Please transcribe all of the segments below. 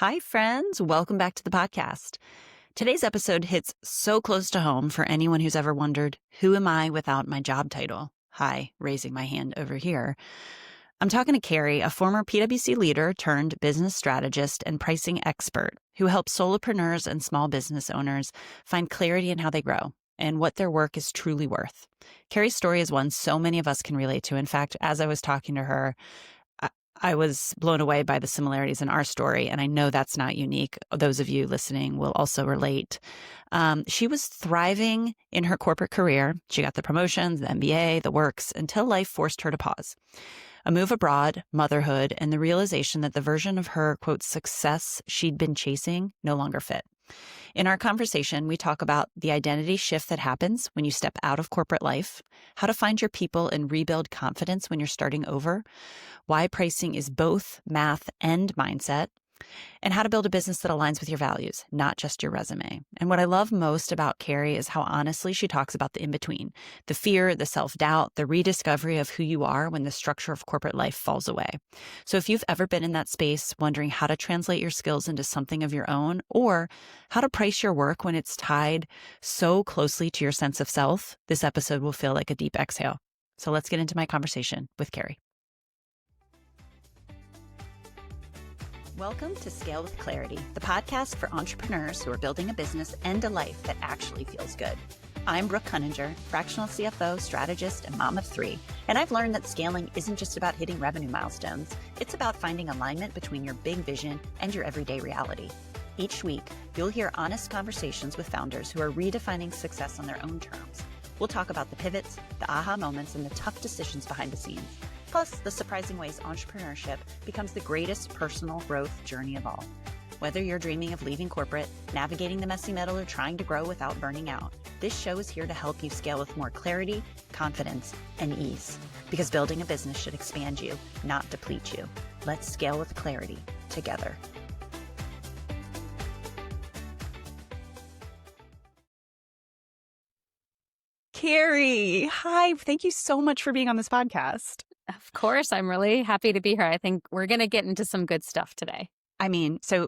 Hi, friends. Welcome back to the podcast. Today's episode hits so close to home for anyone who's ever wondered, who am I without my job title? Hi, raising my hand over here. I'm talking to Kari, a former PwC leader turned business strategist and pricing expert who helps solopreneurs and small business owners find clarity in how they grow and what their work is truly worth. Kari's story is one so many of us can relate to. In fact, as I was talking to her, I was blown away by the similarities in our story, and I know that's not unique. Those of you listening will also relate. She was thriving in her corporate career. She got the promotions, the MBA, the works, until life forced her to pause. A move abroad, motherhood, and the realization that the version of her, quote, success she'd been chasing no longer fit. In our conversation, we talk about the identity shift that happens when you step out of corporate life, how to find your people and rebuild confidence when you're starting over, why pricing is both math and mindset, and how to build a business that aligns with your values, not just your resume. And what I love most about Kari is how honestly she talks about the in-between, the fear, the self-doubt, the rediscovery of who you are when the structure of corporate life falls away. So if you've ever been in that space wondering how to translate your skills into something of your own, or how to price your work when it's tied so closely to your sense of self, this episode will feel like a deep exhale. So let's get into my conversation with Kari. Welcome to Scale with Clarity, the podcast for entrepreneurs who are building a business and a life that actually feels good. I'm Brooke, fractional CFO, strategist, and mom of three, and I've learned that scaling isn't just about hitting revenue milestones. It's about finding alignment between your big vision and your everyday reality. Each week, you'll hear honest conversations with founders who are redefining success on their own terms. We'll talk about the pivots, the aha moments, and the tough decisions behind the scenes. Plus, the surprising ways entrepreneurship becomes the greatest personal growth journey of all. Whether you're dreaming of leaving corporate, navigating the messy middle, or trying to grow without burning out, this show is here to help you scale with more clarity, confidence, and ease. Because building a business should expand you, not deplete you. Let's scale with clarity together. Kari, hi. Thank you so much for being on this podcast. Of course, I'm really happy to be here. I think we're going to get into some good stuff today. I mean, so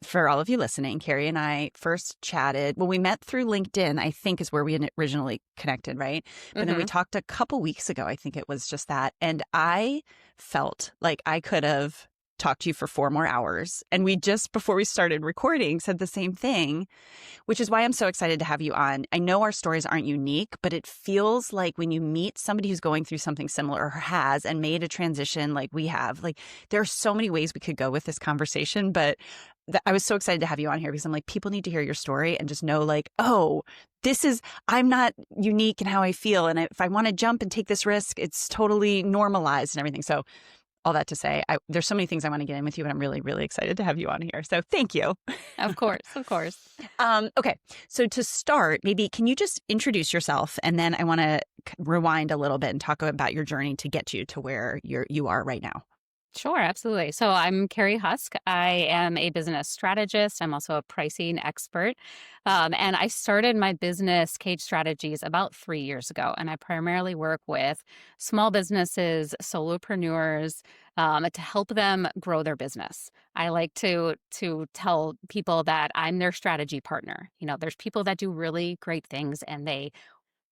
for all of you listening, Kari and I first chatted. Well, we met through LinkedIn, I think is where we originally connected, right? But then we talked a couple weeks ago. I think it was just that. And I felt like I could have talked to you for 4 more hours. And we just, before we started recording, said the same thing, which is why I'm so excited to have you on. I know our stories aren't unique, but it feels like when you meet somebody who's going through something similar or has and made a transition like we have, like there are so many ways we could go with this conversation, but I was so excited to have you on here because I'm like, people need to hear your story and just know like, oh, I'm not unique in how I feel. And if I want to jump and take this risk, it's totally normalized and everything. So all that to say, there's so many things I want to get in with you, but I'm really, really excited to have you on here. So thank you. Of course, of course. Okay. So to start, maybe can you just introduce yourself? And then I want to rewind a little bit and talk about your journey to get you to where you are right now. Sure, absolutely. So I'm Kari Huske. I am a business strategist. I'm also a pricing expert. And I started my business, Cage Strategies, about 3 years ago. And I primarily work with small businesses, solopreneurs, to help them grow their business. I like to tell people that I'm their strategy partner. You know, there's people that do really great things and they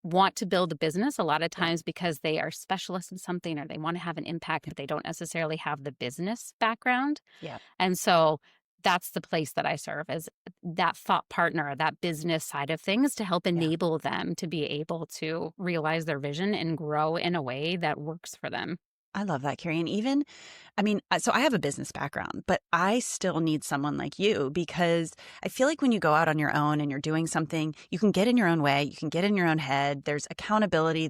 want to build a business a lot of times because they are specialists in something or they want to have an impact, but they don't necessarily have the business background. Yeah. And so that's the place that I serve as that thought partner, that business side of things to help enable them to be able to realize their vision and grow in a way that works for them. I love that, Kari. And even, I mean, so I have a business background, but I still need someone like you because I feel like when you go out on your own and you're doing something, you can get in your own way, you can get in your own head, there's accountability,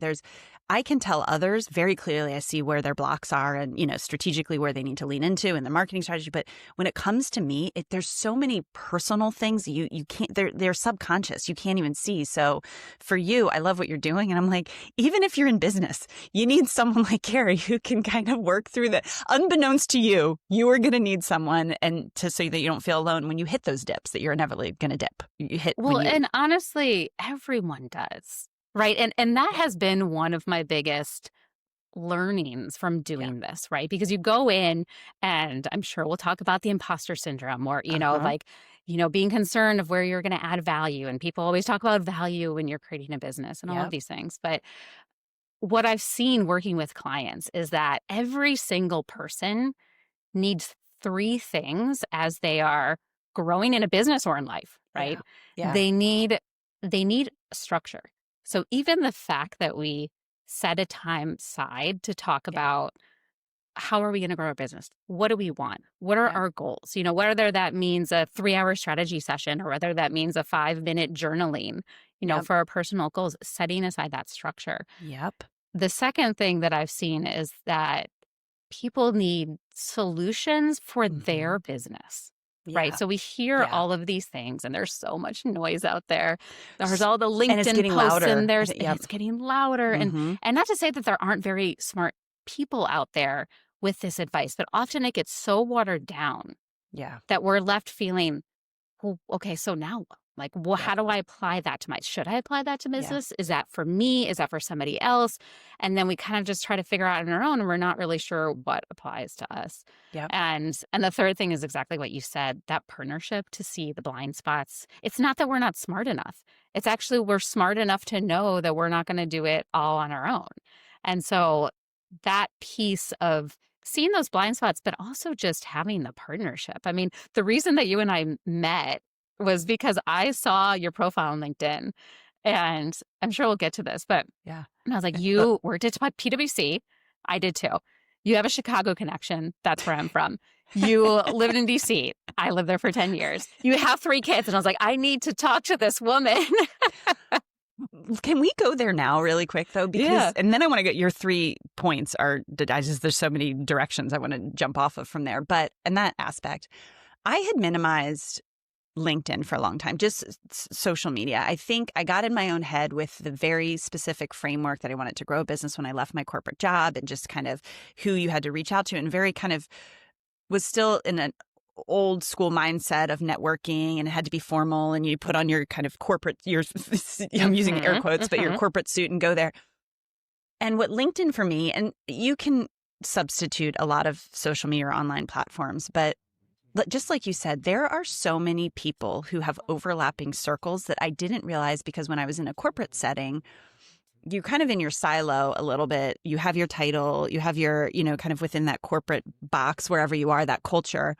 I can tell others very clearly, I see where their blocks are and, you know, strategically where they need to lean into in the marketing strategy. But when it comes to me, there's so many personal things you can't, they're subconscious. You can't even see. So for you, I love what you're doing. And I'm like, even if you're in business, you need someone like Kari who can kind of work through that. Unbeknownst to you, you are going to need someone so that you don't feel alone when you hit those dips that you're inevitably going to dip. And honestly, everyone does. Right. And that has been one of my biggest learnings from doing this, right? Because you go in, and I'm sure we'll talk about the imposter syndrome, or, like, being concerned of where you're going to add value. And people always talk about value when you're creating a business and all of these things. But what I've seen working with clients is that every single person needs three things as they are growing in a business or in life, right? Yeah. They need structure. So even the fact that we set a time aside to talk about how are we going to grow our business? What do we want? What are our goals? Whether that means a 3-hour strategy session or whether that means a 5-minute journaling, for our personal goals, setting aside that structure. Yep. The second thing that I've seen is that people need solutions for their business. Right. So we hear all of these things, and there's so much noise out there. There's all the LinkedIn and it's getting posts, louder. and it's getting louder. And not to say that there aren't very smart people out there with this advice, but often it gets so watered down that we're left feeling, well, okay, so now what? Like, well, how do I apply that to should I apply that to business? Is that for me? Is that for somebody else? And then we kind of just try to figure out on our own, and we're not really sure what applies to us. And the third thing is exactly what you said, that partnership to see the blind spots. It's not that we're not smart enough. It's actually we're smart enough to know that we're not going to do it all on our own. And so that piece of seeing those blind spots, but also just having the partnership. I mean, the reason that you and I met was because I saw your profile on LinkedIn, and I'm sure we'll get to this, but and I was like, you worked at PwC. I did too. You have a Chicago connection. That's where I'm from. You lived in DC. I lived there for 10 years. You have 3 kids. And I was like, I need to talk to this woman. Can we go there now really quick though? Because and then I want to get your 3 points there's so many directions I want to jump off of from there. But in that aspect, I had minimized LinkedIn for a long time, just social media. I think I got in my own head with the very specific framework that I wanted to grow a business when I left my corporate job, and just kind of who you had to reach out to, and very kind of was still in an old school mindset of networking, and it had to be formal, and you put on your kind of corporate, I'm using air quotes, but your corporate suit and go there. And what LinkedIn for me, and you can substitute a lot of social media or online platforms, but just like you said, there are so many people who have overlapping circles that I didn't realize, because when I was in a corporate setting, you're kind of in your silo a little bit. You have your title, you have your, kind of within that corporate box, wherever you are, that culture,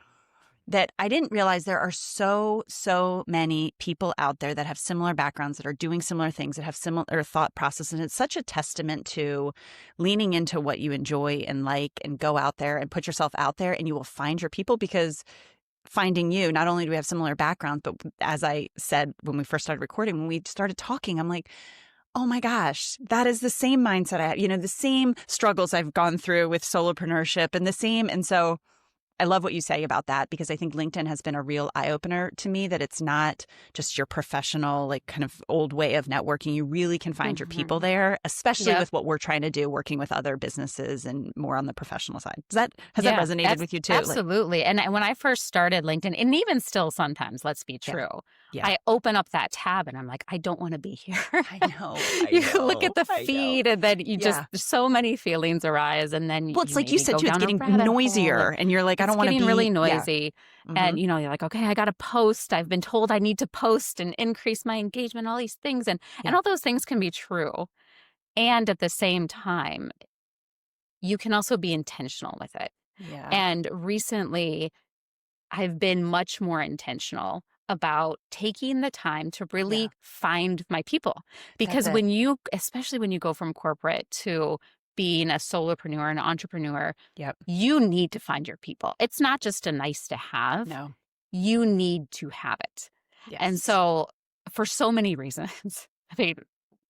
that I didn't realize there are so many people out there that have similar backgrounds, that are doing similar things, that have similar thought processes. And it's such a testament to leaning into what you enjoy and like, and go out there and put yourself out there, and you will find your people. Because finding you, not only do we have similar backgrounds, but as I said when we first started recording, when we started talking, I'm like, oh my gosh, that is the same mindset I have, the same struggles I've gone through with solopreneurship, and the same. And so I love what you say about that, because I think LinkedIn has been a real eye-opener to me, that it's not just your professional, like, kind of old way of networking. You really can find your people there, especially with what we're trying to do, working with other businesses and more on the professional side. Has that resonated with you too? Absolutely. And when I first started LinkedIn, and even still sometimes, let's be true, I open up that tab and I'm like, I don't want to be here. I know. You look at the feed, and then you just, so many feelings arise. And then it's like you said too, it's getting noisier, and you're like, I don't want to be. It's getting really noisy. And, you're like, okay, I got to post. I've been told I need to post and increase my engagement, all these things. And all those things can be true. And at the same time, you can also be intentional with it. Yeah. And recently, I've been much more intentional about taking the time to really find my people. Because especially when you go from corporate to being a solopreneur, an entrepreneur, you need to find your people. It's not just a nice to have. No. You need to have it. Yes. And so for so many reasons, I mean,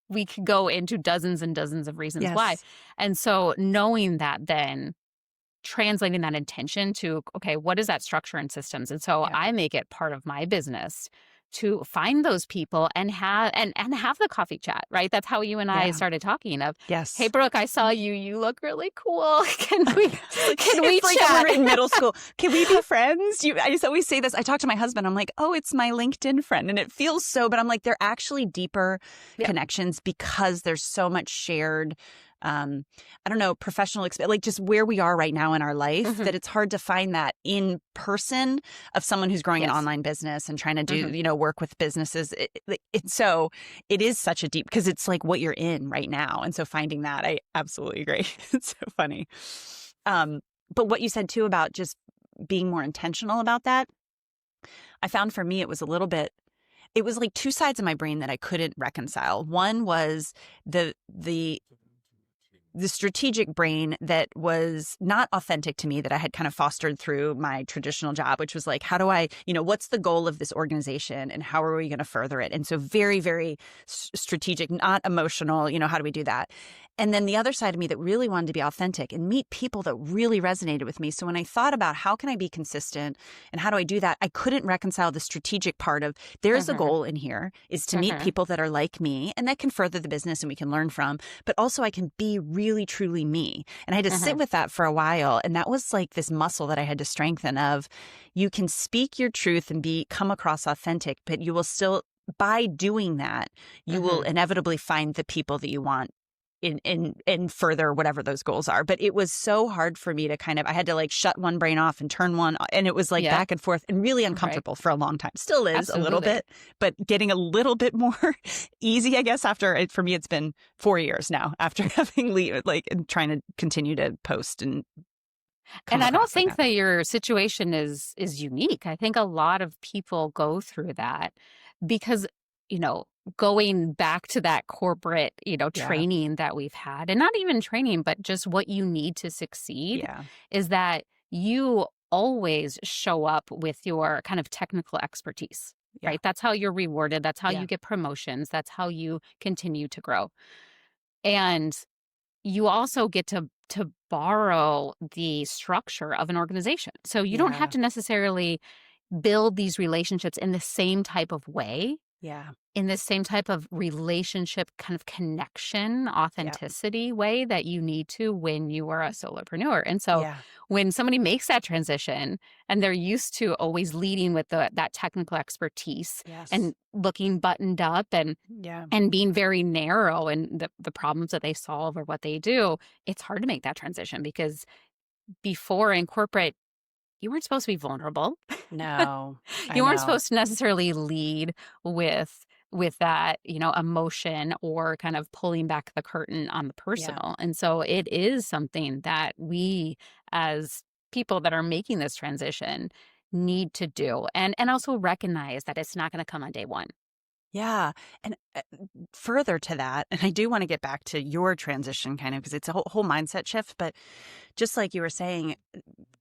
we could go into dozens and dozens of reasons why. And so knowing that, then translating that intention to, okay, what is that structure and systems? And so I make it part of my business to find those people and have the coffee chat, right? That's how you and I started talking of, hey, Brooke, I saw you. You look really cool. Can we like chat? We're in middle school. Can we be friends? I just always say this. I talk to my husband. I'm like, oh, it's my LinkedIn friend. And it feels so, but I'm like, they're actually deeper connections, because there's so much shared I don't know, professional experience, like just where we are right now in our life, Hmm. that it's hard to find that in person of someone who's growing an Yes. online business and trying to do, Hmm. work with businesses. So it is such a deep, because it's like what you're in right now. And so finding that, I absolutely agree. It's so funny. But what you said too about just being more intentional about that, I found for me, it was like two sides of my brain that I couldn't reconcile. One was the strategic brain that was not authentic to me, that I had kind of fostered through my traditional job, which was like, how do I, what's the goal of this organization and how are we going to further it? And so very, very strategic, not emotional, how do we do that? And then the other side of me that really wanted to be authentic and meet people that really resonated with me. So when I thought about how can I be consistent and how do I do that, I couldn't reconcile the strategic part of there's a Hmm. goal in here is to meet Hmm. people that are like me and that can further the business and we can learn from, but also I can be really, truly me. And I had to sit Hmm. with that for a while. And that was like this muscle that I had to strengthen of you can speak your truth and come across authentic, but you will still, by doing that, you will Hmm. inevitably find the people that you want in further whatever those goals are. But it was so hard for me to I had to like shut one brain off and turn one, and it was like Yeah. back and forth and really Right. uncomfortable for a long time. Still is a little Absolutely. bit, but getting a little bit more easy, I guess, for me, it's been 4 years now after having and trying to continue to post and come And I don't across like think that. that your situation is unique. I think a lot of people go through that because, you know, going back to that corporate, Yeah. training that we've had, and not even training, but just what you need to succeed Yeah. is that you always show up with your kind of technical expertise, Yeah. right? That's how you're rewarded. That's how Yeah. you get promotions. That's how you continue to grow. And you also get to borrow the structure of an organization. So you don't have Yeah. to necessarily build these relationships in the same type of way, Yeah. in the same type of relationship kind of connection, Yeah. authenticity way that you need to when you are a solopreneur. And so Yeah. when somebody makes that transition and they're used to always leading with that technical expertise Yes. and looking buttoned up Yeah. and being very narrow in the problems that they solve or what they do, it's hard to make that transition because before in corporate, you weren't supposed to be vulnerable. No, I You weren't know. supposed to necessarily lead with that, emotion or kind of pulling back the curtain on the Yeah. personal. And so it is something that we as people that are making this transition need to do and also recognize that it's not going to come on day one. Yeah. And further to that, and I do want to get back to your transition kind of because it's a whole mindset shift, but just like you were saying,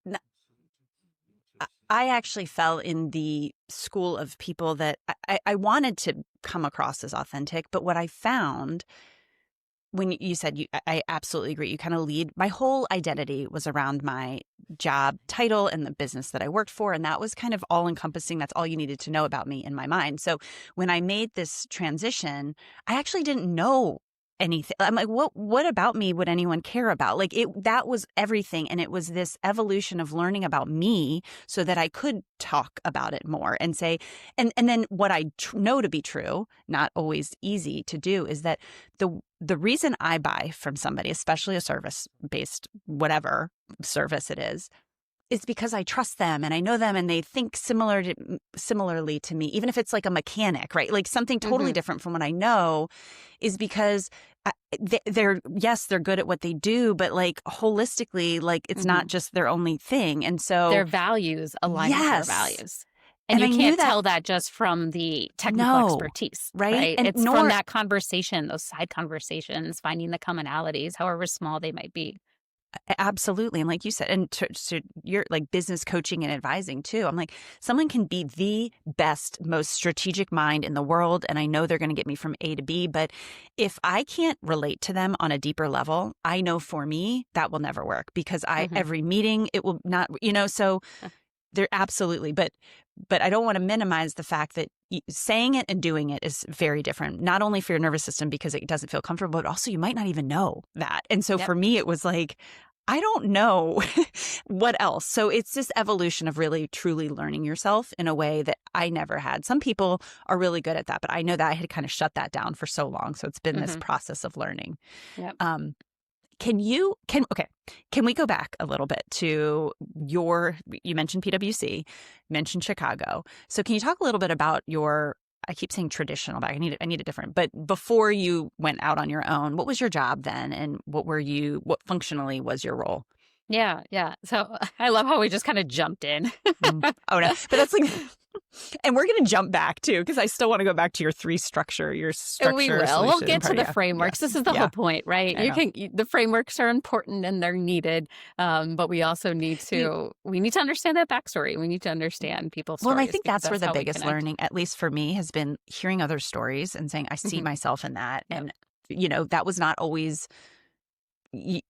n- I actually fell in the school of people that I wanted to come across as authentic, but what I found when you said I absolutely agree. You kind of lead. My whole identity was around my job title and the business that I worked for. And that was kind of all encompassing. That's all you needed to know about me in my mind. So when I made this transition, I actually didn't know anything. I'm like, what about me would anyone care about? That was everything. And it was this evolution of learning about me so that I could talk about it more and say, and then what I know to be true, not always easy to do, is that the reason I buy from somebody, especially a service-based whatever service it is because I trust them and I know them and they think similarly to me, even if it's like a mechanic, right? Like something totally Mhm. different from what I know, is because they're good at what they do, but like holistically, like it's not Mhm. just their only thing. And so, Their values align with your yes. values. And And you I knew can't that. tell that just from the technical No, expertise, right? right? And It's from nor that conversation, those side conversations, finding the commonalities, however small they might be. Absolutely. And like you said, and to your like business coaching and advising too, I'm like, someone can be the best, most strategic mind in the world. And I know they're going to get me from A to B. But if I can't relate to them on a deeper level, I know for me that will never work because Mhm. every meeting, it will not, so they're absolutely. But I don't want to minimize the fact that saying it and doing it is very different, not only for your nervous system because it doesn't feel comfortable, but also you might not even know that. And so Yep. for me, it was like, I don't know what else. So it's this evolution of really truly learning yourself in a way that I never had. Some people are really good at that, but I know that I had kind of shut that down for so long. So it's been this Mhm. process of learning. Yep. Um, Can we go back a little bit to you mentioned PwC, you mentioned Chicago. So can you talk a little bit about I keep saying traditional, but I need it different. But before you went out on your own, what was your job then? And what functionally was your role? Yeah. So I love how we just kind of jumped in. Oh no, but that's like, and we're going to jump back too, because I still want to go back to your structure. We will. We'll get to the frameworks. Yes. This is the whole point, right? The frameworks are important and they're needed, but we also need to understand that backstory. We need to understand people's stories. Well, and I think that's where the biggest learning, at least for me, has been hearing other stories and saying, I see myself in that. And, that was not always... You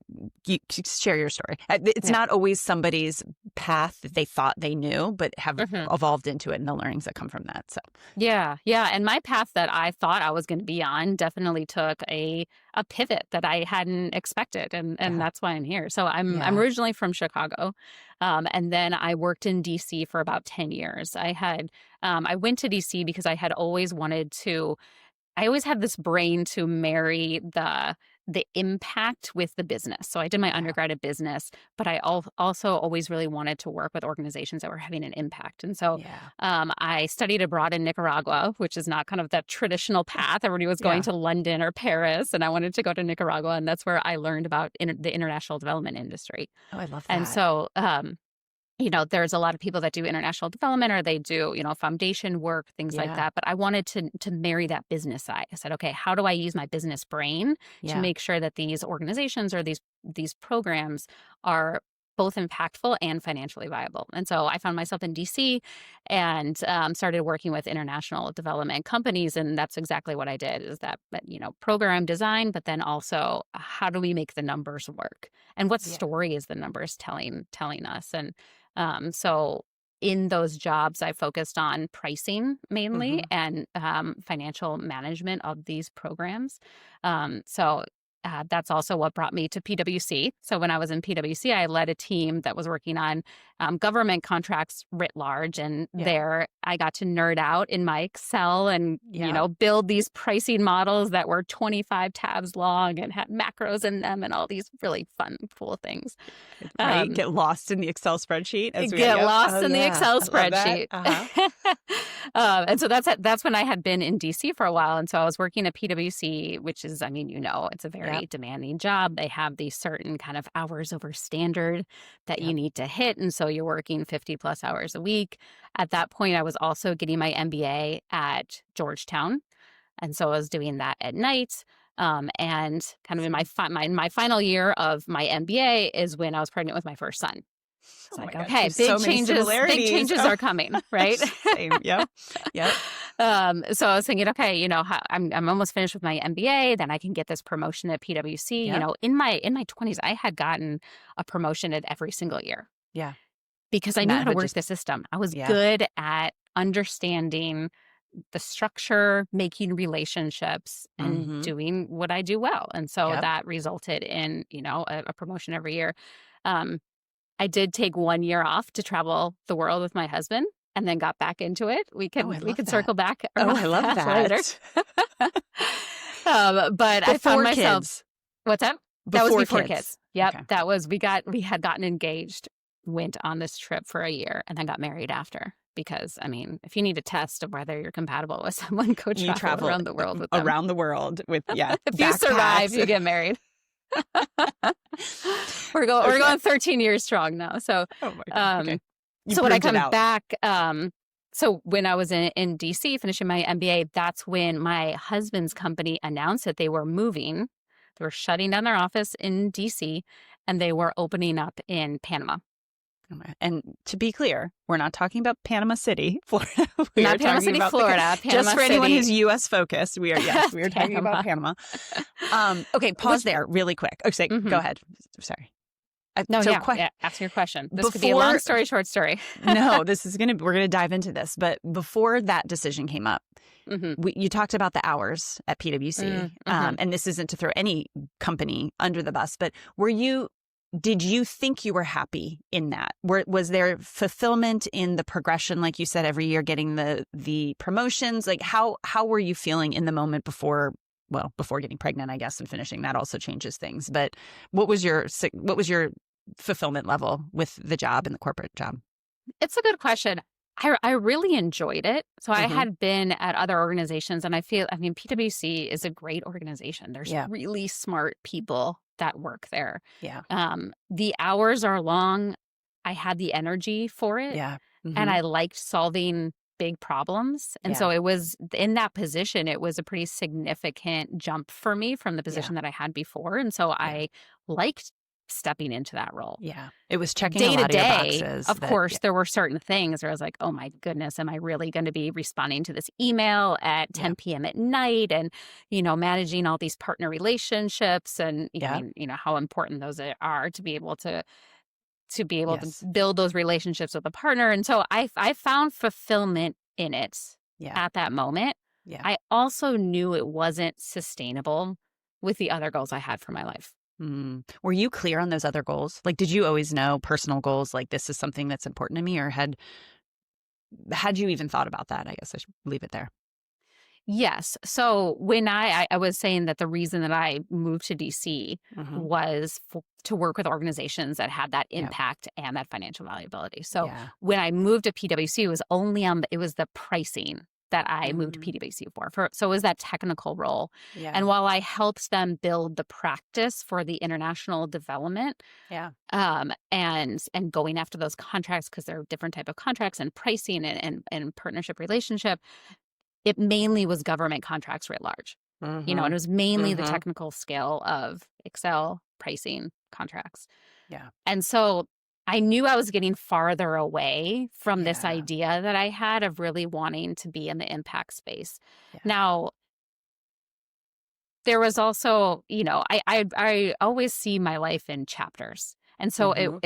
share your story. It's not always somebody's path that they thought they knew, but have evolved into it, and the learnings that come from that. So yeah. And my path that I thought I was going to be on definitely took a pivot that I hadn't expected, and that's why I'm here. So I'm originally from Chicago, and then I worked in DC for about 10 years. I went to DC because I had always wanted to. I always had this brain to marry the impact with the business. So I did my undergrad at business, but I also always really wanted to work with organizations that were having an impact. And so I studied abroad in Nicaragua, which is not kind of the traditional path. Everybody was going to London or Paris, and I wanted to go to Nicaragua. And that's where I learned about the international development industry. Oh, I love that. And so there's a lot of people that do international development, or they do, foundation work, things like that. But I wanted to marry that business side. I said, okay, how do I use my business brain to make sure that these organizations or these programs are both impactful and financially viable? And so I found myself in DC and started working with international development companies. And that's exactly what I did, is that program design, but then also how do we make the numbers work? And what story is the numbers telling us? And so in those jobs, I focused on pricing mainly and financial management of these programs. That's also what brought me to PwC. So when I was in PwC, I led a team that was working on government contracts writ large. And there I got to nerd out in my Excel and, build these pricing models that were 25 tabs long and had macros in them and all these really fun, cool things. Right? Get lost in the Excel spreadsheet. Get lost in the Excel spreadsheet. And so that's when I had been in DC for a while. And so I was working at PwC, which is, it's a very demanding job. They have these certain kind of hours over standard that you need to hit. And so you're working 50 plus hours a week. At that point, I was also getting my MBA at Georgetown. And so I was doing that at night. And kind of in my final year of my MBA is when I was pregnant with my first son. It's okay, big changes are coming, right? Same. Yep. So I was thinking, okay, I'm almost finished with my MBA, then I can get this promotion at PwC. Yep. In my 20s, I had gotten a promotion at every single year. Yeah. Because I knew how to work the system. I was good at understanding the structure, making relationships, and doing what I do well. And so that resulted in, a promotion every year. I did take 1 year off to travel the world with my husband, and then got back into it. We could circle back. I love that. Later. But I found myself. Kids. What's that? That was before kids. Kids. Yep. Okay. That was we had gotten engaged, went on this trip for a year, and then got married after. Because if you need a test of whether you're compatible with someone, go travel around the world with them. Around the world with If you survive, you get married. We're going 13 years strong now. So, oh my God. Okay. So when I come back, so when I was in DC finishing my MBA, that's when my husband's company announced that they were moving. They were shutting down their office in DC, and they were opening up in Panama. And to be clear, we're not talking about Panama City, Florida. Not Panama City, Florida. Just for anyone who's U.S. focused, we are talking about Panama. Okay, pause there really quick. Okay, go ahead. Sorry. Ask your question. This could be a long story, short story. No, we're gonna dive into this. But before that decision came up, you talked about the hours at PwC, and this isn't to throw any company under the bus, but did you think you were happy in that? Was there fulfillment in the progression, like you said, every year getting the promotions? Like how were you feeling in the moment before well, before getting pregnant, I guess, and finishing, that also changes things. But what was your fulfillment level with the job and the corporate job? It's a good question. I really enjoyed it. So I Mm-hmm. had been at other organizations, and I mean, PwC is a great organization. There's Yeah. really smart people that work there. Yeah. The hours are long. I had the energy for it, Yeah. and Mm-hmm. I liked solving big problems. And Yeah. so it was in that position, it was a pretty significant jump for me from the Yeah. position that I had before. And so Yeah. I liked stepping into that role. Yeah. It was checking a Day to lot of your day, boxes of that, course, there were certain things where I was like, oh my goodness, am I really going to be responding to this email at yeah. 10 p.m. at night and, managing all these partner relationships and, I Yeah. mean, how important those are to be able to Yes. build those relationships with a partner. And so I found fulfillment in it Yeah. at that moment. Yeah. I also knew it wasn't sustainable with the other goals I had for my life. Mm. Were you clear on those other goals? Like, did you always know personal goals, like this is something that's important to me, or had you even thought about that? I guess I should leave it there. Yes. So when I was saying that the reason that I moved to DC Mm-hmm. was to work with organizations that had that Yeah. impact and that financial valuability. So Yeah. when I moved to PwC, it was it was the pricing that I moved to Mm. PwC so it was that technical role. Yeah. And while I helped them build the practice for the international development, Yeah. and going after those contracts because there are different type of contracts and pricing and partnership relationship, it mainly was government contracts writ large, and Mm-hmm. it was mainly the Mm-hmm. technical skill of Excel pricing contracts. Yeah. And so I knew I was getting farther away from this Yeah. idea that I had of really wanting to be in the impact space. Yeah. Now, there was also, I always see my life in chapters. And so Mm-hmm.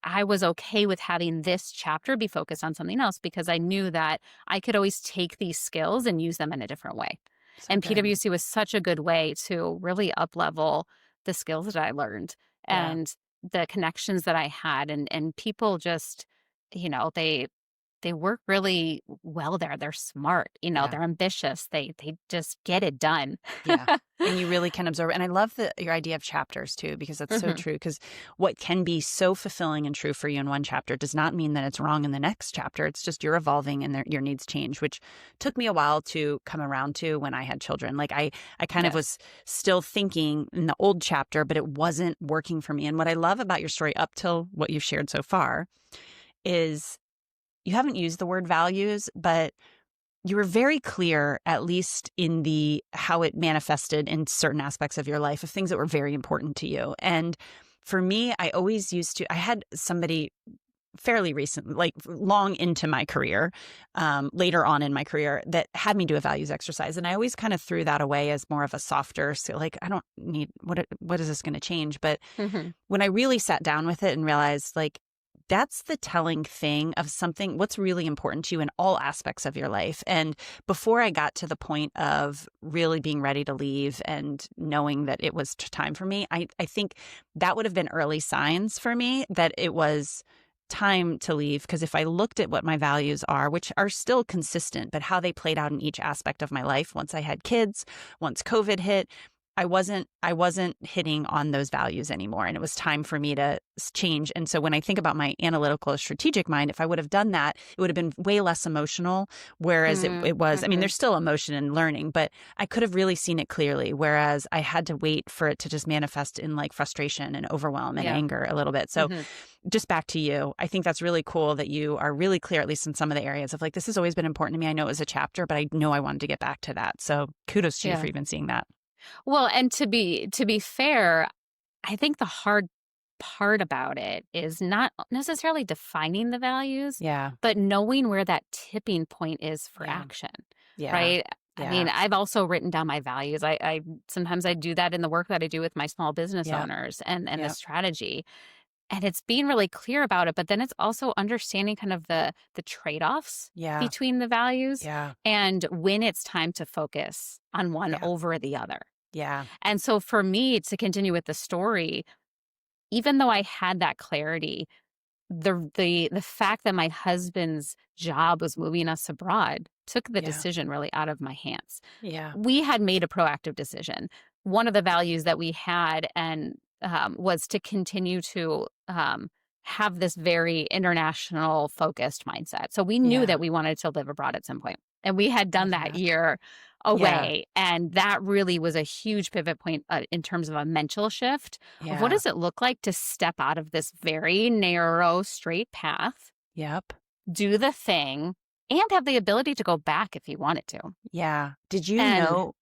I was okay with having this chapter be focused on something else because I knew that I could always take these skills and use them in a different way. So And good. PwC was such a good way to really up level the skills that I learned Yeah. and the connections that I had. And people just, they work really well there. They're smart, Yeah. they're ambitious. They just get it done. Yeah. And you really can absorb it. And I love your idea of chapters too, because that's so Mhm. true. Because what can be so fulfilling and true for you in one chapter does not mean that it's wrong in the next chapter. It's just you're evolving and your needs change, which took me a while to come around to when I had children. Like I kind of Yes. was still thinking in the old chapter, but it wasn't working for me. And what I love about your story up till what you've shared so far is you haven't used the word values, but you were very clear, at least in the how it manifested in certain aspects of your life, of things that were very important to you. And for me, I had somebody fairly recent, like long into my career, later on in my career, that had me do a values exercise. And I always kind of threw that away as more of a softer, so like, I don't need, what is this going to change? But Mhm. when I really sat down with it and realized, like, that's the telling thing of something, what's really important to you in all aspects of your life. And before I got to the point of really being ready to leave and knowing that it was time for me, I think that would have been early signs for me that it was time to leave. Because if I looked at what my values are, which are still consistent, but how they played out in each aspect of my life, once I had kids, once COVID hit, I wasn't hitting on those values anymore, and it was time for me to change. And so when I think about my analytical strategic mind, if I would have done that, it would have been way less emotional. Whereas it was, I mean, there's still emotion in learning, but I could have really seen it clearly. Whereas I had to wait for it to just manifest in like frustration and overwhelm and Yeah. anger a little bit. So Mhm. just back to you, I think that's really cool that you are really clear, at least in some of the areas of like, this has always been important to me. I know it was a chapter, but I know I wanted to get back to that. So kudos to you Yeah. for even seeing that. Well, and to be fair, I think the hard part about it is not necessarily defining the values, Yeah. but knowing where that tipping point is for Yeah. action, Yeah. right? I Yeah. mean, I've also written down my values. I sometimes I do that in the work that I do with my small business Yeah. owners and the Yeah. strategy. And it's being really clear about it, but then it's also understanding kind of the trade-offs Yeah. between the values Yeah. and when it's time to focus on one Yeah. over the other. Yeah. And so for me to continue with the story, even though I had that clarity, the fact that my husband's job was moving us abroad took the Yeah. decision really out of my hands. Yeah. We had made a proactive decision. One of the values that we had and was to continue to have this very international focused mindset. So we knew Yeah. that we wanted to live abroad at some point, and we had done Love that that. year Yeah. away. And that really was a huge pivot point in terms of a mental shift of what Yeah. does it look like to step out of this very narrow, straight path, Yep. do the thing, and have the ability to go back if you wanted to. Yeah. Did you And know,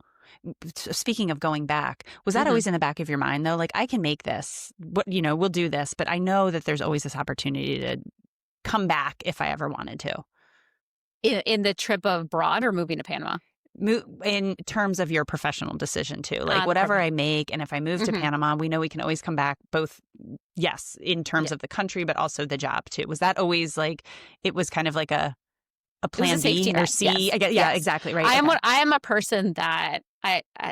speaking of going back, was that mhm, always in the back of your mind though? Like, I can make this, we'll do this, but I know that there's always this opportunity to come back if I ever wanted to. in the trip abroad or moving to Panama, In terms of your professional decision too, like the whatever I make, and if I move to mhm, Panama, we know we can always come back both, yes, in terms yeah, of the country, but also the job too. Was that always like, it was kind of like a it was a plan safety B or net. C? Yes, I guess, yeah, yes. exactly. Right. Okay. I am a person that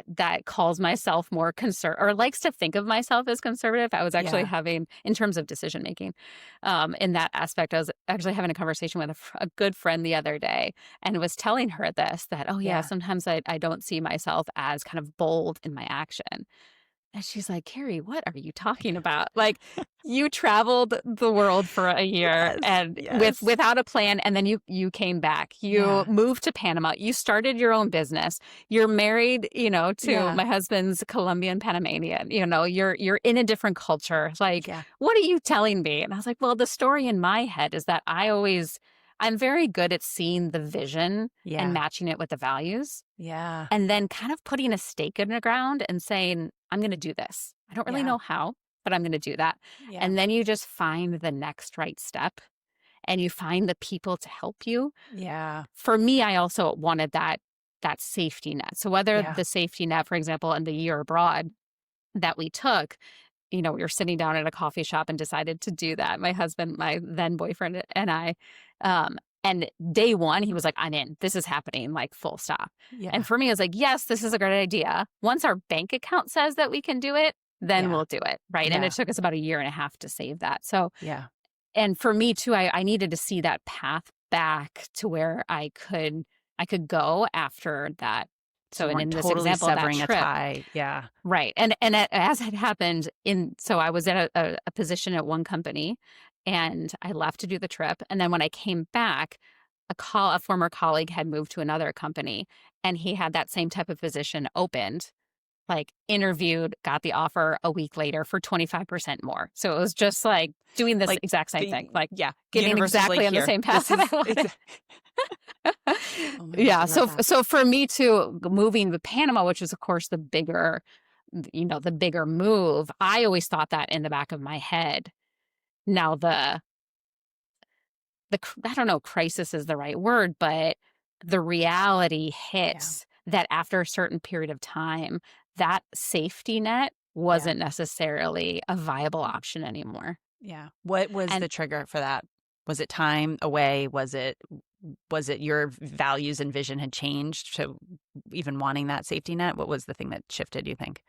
that calls myself more or likes to think of myself as conservative. I was actually Yeah. having, in terms of decision making, in that aspect, I was actually having a conversation with a good friend the other day and was telling her this, that, oh yeah, Yeah. sometimes I don't see myself as kind of bold in my action. And she's like, Kari, what are you talking about? Like, you traveled the world for a year Yes. and Yes. without a plan, and then you came back. You Yeah. moved to Panama. You started your own business. You're married, to Yeah. my husband's Colombian Panamanian. You're in a different culture. Like, Yeah. what are you telling me? And I was like, well, the story in my head is that I'm very good at seeing the vision and Yeah. matching it with the values, Yeah. and then kind of putting a stake in the ground and saying, I'm going to do this. I don't really Yeah. know how, but I'm going to do that. Yeah. And then you just find the next right step and you find the people to help you. Yeah. For me, I also wanted that safety net. So whether Yeah. the safety net, for example, in the year abroad that we took, we were sitting down at a coffee shop and decided to do that. My husband, my then boyfriend, and I. And day one, he was like, I'm in. This is happening, like full stop. And Yeah. for me, I was like, yes, this is a great idea. Once our bank account says that we can do it, then Yeah. we'll do it. Right. And it Yeah. took us about a year and a half to save that. So, Yeah. and for me too, I needed to see that path back to where I could go after that. So So, you and weren't in this totally example, that severing a trip, tie. Yeah. right. And as it happened so I was at a position at one company and I left to do the trip. And then when I came back, a former colleague had moved to another company and he had that same type of position opened, like interviewed, got the offer a week later for 25% more. So it was just like doing this Like exact same thing, like yeah. getting Universe was like, exactly on the here, same path this that I is wanted. oh my gosh, Yeah. I love So, that. so for me too, moving to Panama, which is of course the bigger move, I always thought that in the back of my head. Now I don't know, crisis is the right word, but the reality Yeah. hits that after a certain period of time, that safety net Yeah. wasn't necessarily a viable option anymore. Yeah. What was And the trigger for that? Was it time away? Was it your values and vision had changed to even wanting that safety net? What was the thing that shifted, you think?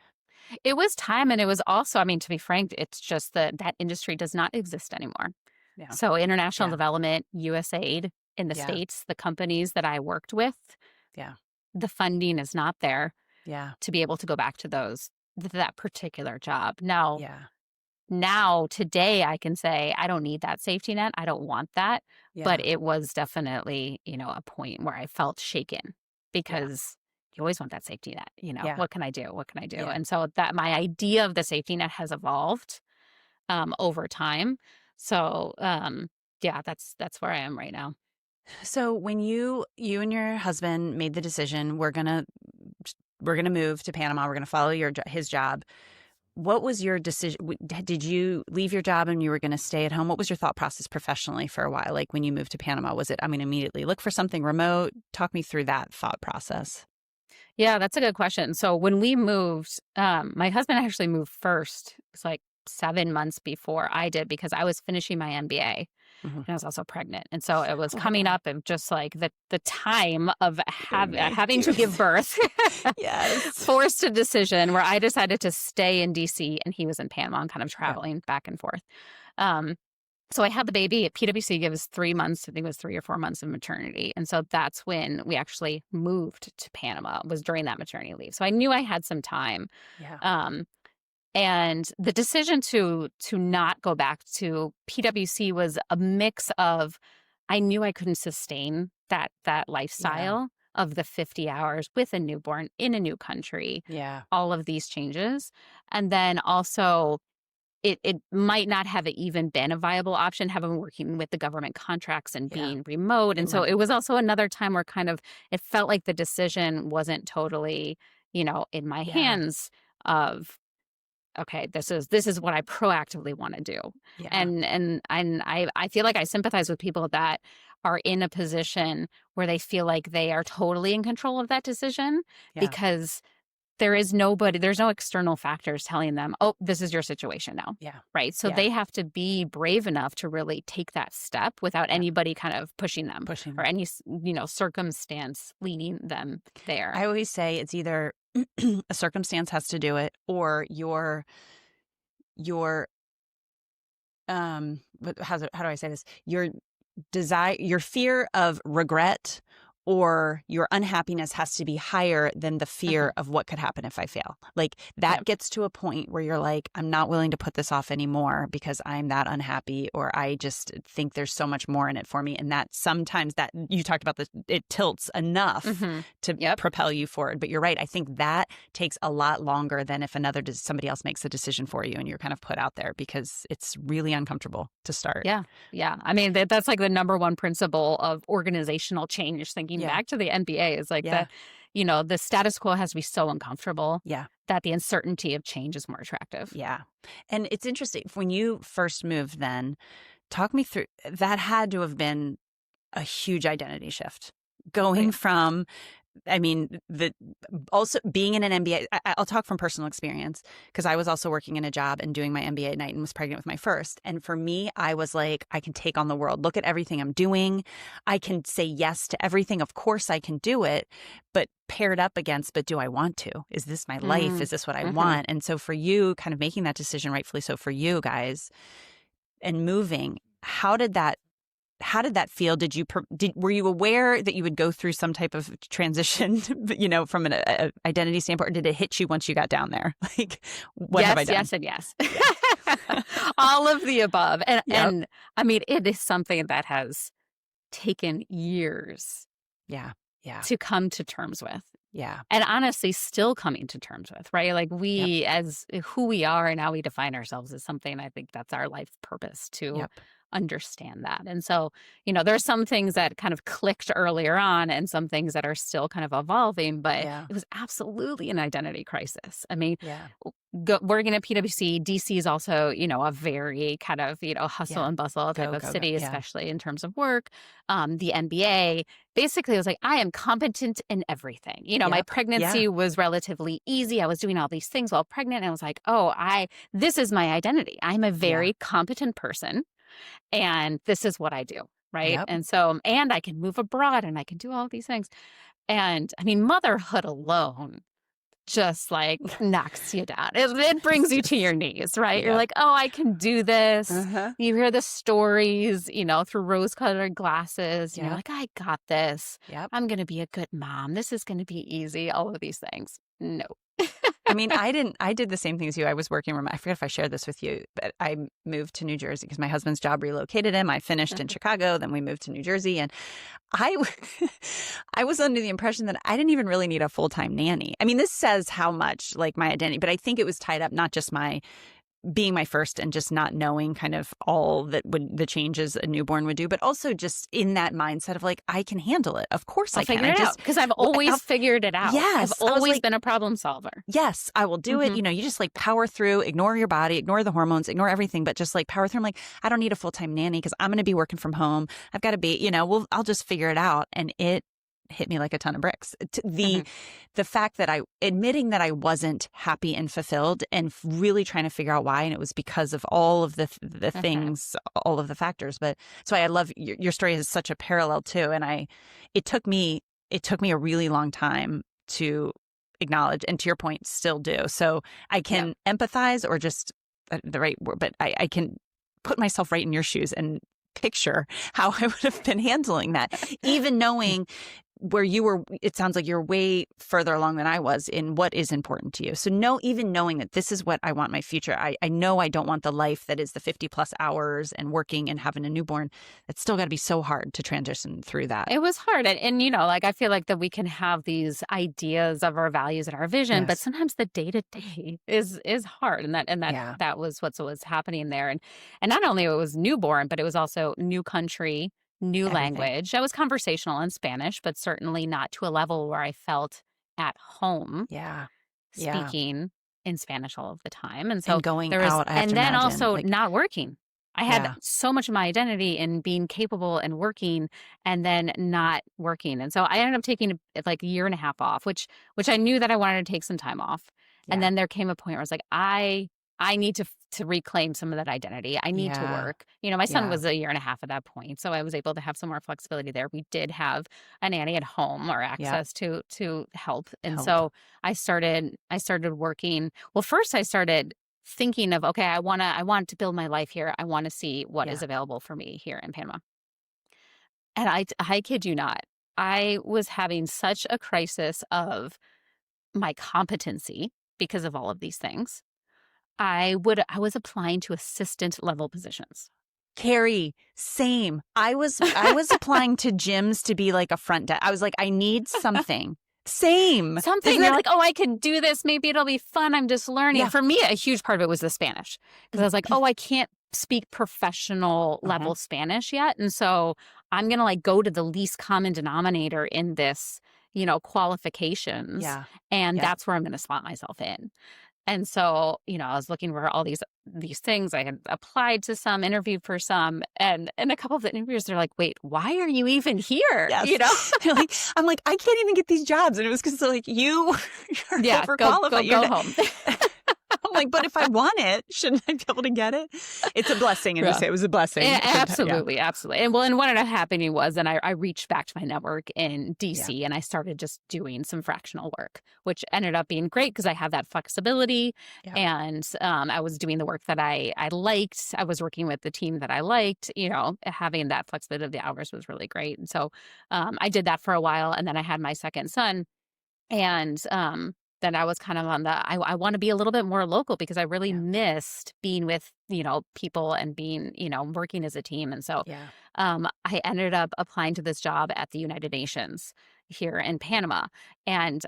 it was time. And it was also, I mean, to be frank, it's just that industry does not exist anymore. Yeah. So international Yeah. development, USAID in the Yeah. States, the companies that I worked with, Yeah. the funding is not there Yeah. to be able to go back to that particular job. Now today I can say I don't need that safety net. I don't want that. But Yeah. it was definitely, a point where I felt shaken Yeah. because you always want that safety net. Yeah. What can I do? What can I do? Yeah. And so that my idea of the safety net has evolved over time. So yeah, that's where I am right now. So when you and your husband made the decision, we're gonna move to Panama. We're gonna follow his job. What was your decision? Did you leave your job and you were going to stay at home? What was your thought process professionally for a while? Like when you moved to Panama, was it, immediately look for something remote? Talk me through that thought process. Yeah, that's a good question. So when we moved, my husband actually moved first. It's like 7 months before I did because I was finishing my MBA Hmm. and I was also pregnant. And so it was Oh, coming wow. up and just like the time of having to Thank you. give birth Yes. forced a decision where I decided to stay in DC and he was in Panama and kind of Yeah. traveling back and forth. Um, So I had the baby. PwC gives 3 months, I think it was 3 or 4 months of maternity. And so that's when we actually moved to Panama, was during that maternity leave. So I knew I had some time. Yeah. Um, and the decision to not go back to PwC was a mix of, I knew I couldn't sustain that Yeah. lifestyle of the 50 hours with a newborn in a new country, Yeah. all of these changes. And then also it might not have even been a viable option, having working with the government contracts and Yeah. being remote. And so Remote. it was also another time where kind of it felt like the decision wasn't totally, in my Yeah. hands of, okay, this is what I proactively want to do. Yeah. And I feel like I sympathize with people that are in a position where they feel like they are totally in control of that decision, Yeah. because there's no external factors telling them, oh, this is your situation now. Yeah. Right. So Yeah. they have to be brave enough to really take that step without Yeah. anybody kind of pushing them Pushing or them. any, circumstance leading them there. I always say it's either a circumstance has to do it, or your how do I say this? Your desire, your fear of regret or your unhappiness has to be higher than the fear of what could happen if I fail. Like that gets to a point where you're like, I'm not willing to put this off anymore because I'm that unhappy, or I just think there's so much more in it for me. And that sometimes that you talked about this, it tilts enough to propel you forward. But you're right. I think that takes a lot longer than if somebody else makes a decision for you and you're kind of put out there, because it's really uncomfortable to start. Yeah. Yeah. I mean, that's like the number one principle of organizational change, thinking back to the MBA, is like the status quo has to be so uncomfortable that the uncertainty of change is more attractive. Yeah. And it's interesting. When you first moved then, talk me through, that had to have been a huge identity shift. Going from, I mean, also being in an MBA, I'll talk from personal experience, because I was also working in a job and doing my MBA at night and was pregnant with my first. And for me, I was like, I can take on the world. Look at everything I'm doing. I can say yes to everything. Of course I can do it, but paired up against, but do I want to? Is this my life? Is this what I want? And so for you, kind of making that decision, rightfully so for you guys, and moving, how did that feel? Were you aware that you would go through some type of transition, from an identity standpoint, or did it hit you once you got down there? Like, what have I done? Yes, and yes. All of the above. And I mean, it is something that has taken years to come to terms with. Yeah. And honestly, still coming to terms with, right? Like as who we are and how we define ourselves is something, I think that's our life purpose to understand that. And so, there's some things that kind of clicked earlier on and some things that are still kind of evolving, but it was absolutely an identity crisis. I mean, working at PwC, DC is also, a very kind of, hustle and bustle type of city, especially in terms of work. The MBA, basically it was like, I am competent in everything. My pregnancy was relatively easy. I was doing all these things while pregnant. And I was like, this is my identity. I'm a very competent person. And this is what I do, right? And so, and I can move abroad and I can do all of these things. And I mean, motherhood alone just like knocks you down. It brings you to your knees, right? You're like, oh, I can do this. You hear the stories, through rose-colored glasses. You're like, I got this. I'm going to be a good mom. This is going to be easy. All of these things. No. I mean, I did the same thing as you. I was working remote. I forget if I shared this with you, but I moved to New Jersey because my husband's job relocated him. I finished in Chicago, then we moved to New Jersey. And I was under the impression that I didn't even really need a full-time nanny. I mean, this says how much like my identity, but I think it was tied up, not just my being my first and just not knowing kind of all the changes a newborn would do, but also just in that mindset of like, I can handle it. Of course I can. Figure it out because I've always figured it out. Yes. I've always been a problem solver. Yes, I will do it. You just like power through, ignore your body, ignore the hormones, ignore everything, but just like power through. I'm like, I don't need a full-time nanny because I'm going to be working from home. I've got to be, I'll just figure it out. And it hit me like a ton of bricks. The fact that admitting that I wasn't happy and fulfilled and really trying to figure out why. And it was because of all of the things, all of the factors. But so I love your story is such a parallel too. And it took me a really long time to acknowledge, and to your point, still do. So I can empathize, or just the right word, but I can put myself right in your shoes and picture how I would have been handling that, even knowing where you were. It sounds like you're way further along than I was in what is important to you. So even knowing that this is what I want my future, I know I don't want the life that is the 50 plus hours and working and having a newborn. It's still got to be so hard to transition through that. It was hard. And, you know, like I feel like that we can have these ideas of our values and our vision, but sometimes the day to day is hard. And that was what was happening there. And not only it was newborn, but it was also new country, new language. I was conversational in Spanish, but certainly not to a level where I felt at home speaking in Spanish all of the time. And so and going out, I have to then imagine, also like, not working. I had so much of my identity in being capable and working and then not working. And so I ended up taking like a year and a half off, which I knew that I wanted to take some time off. Yeah. And then there came a point where I was like, I need to reclaim some of that identity. I need to work. You know, my son was a year and a half at that point. So I was able to have some more flexibility there. We did have a nanny at home or access to help. And so I started working. Well, first I started thinking of, okay, I want to build my life here. I want to see what is available for me here in Panama. And I kid you not, I was having such a crisis of my competency because of all of these things. I was applying to assistant level positions. Kari, same. I was applying to gyms to be like a front desk. I was like, I need something. Same. Something. You're like, oh, I could do this. Maybe it'll be fun. I'm just learning. Yeah. For me, a huge part of it was the Spanish. Because I was like, oh, I can't speak professional level Spanish yet. And so I'm going to like go to the least common denominator in this, you know, qualifications. Yeah. And that's where I'm going to slot myself in. And so, you know, I was looking for all these things. I had applied to some, interviewed for some, and a couple of the interviews, they're like, wait, why are you even here? Yes. You know? I'm like, I can't even get these jobs. And it was because like you're overqualified. Go home. I'm like, but if I want it, shouldn't I be able to get it? It's a blessing. And it was a blessing. Absolutely. Absolutely. And what ended up happening was, then I reached back to my network in DC and I started just doing some fractional work, which ended up being great because I have that flexibility and I was doing the work that I liked. I was working with the team that I liked, you know, having that flexibility of the hours was really great. And so I did that for a while. And then I had my second son and then I was kind of on I want to be a little bit more local because I really missed being with, you know, people and being, you know, working as a team. And so I ended up applying to this job at the United Nations here in Panama. And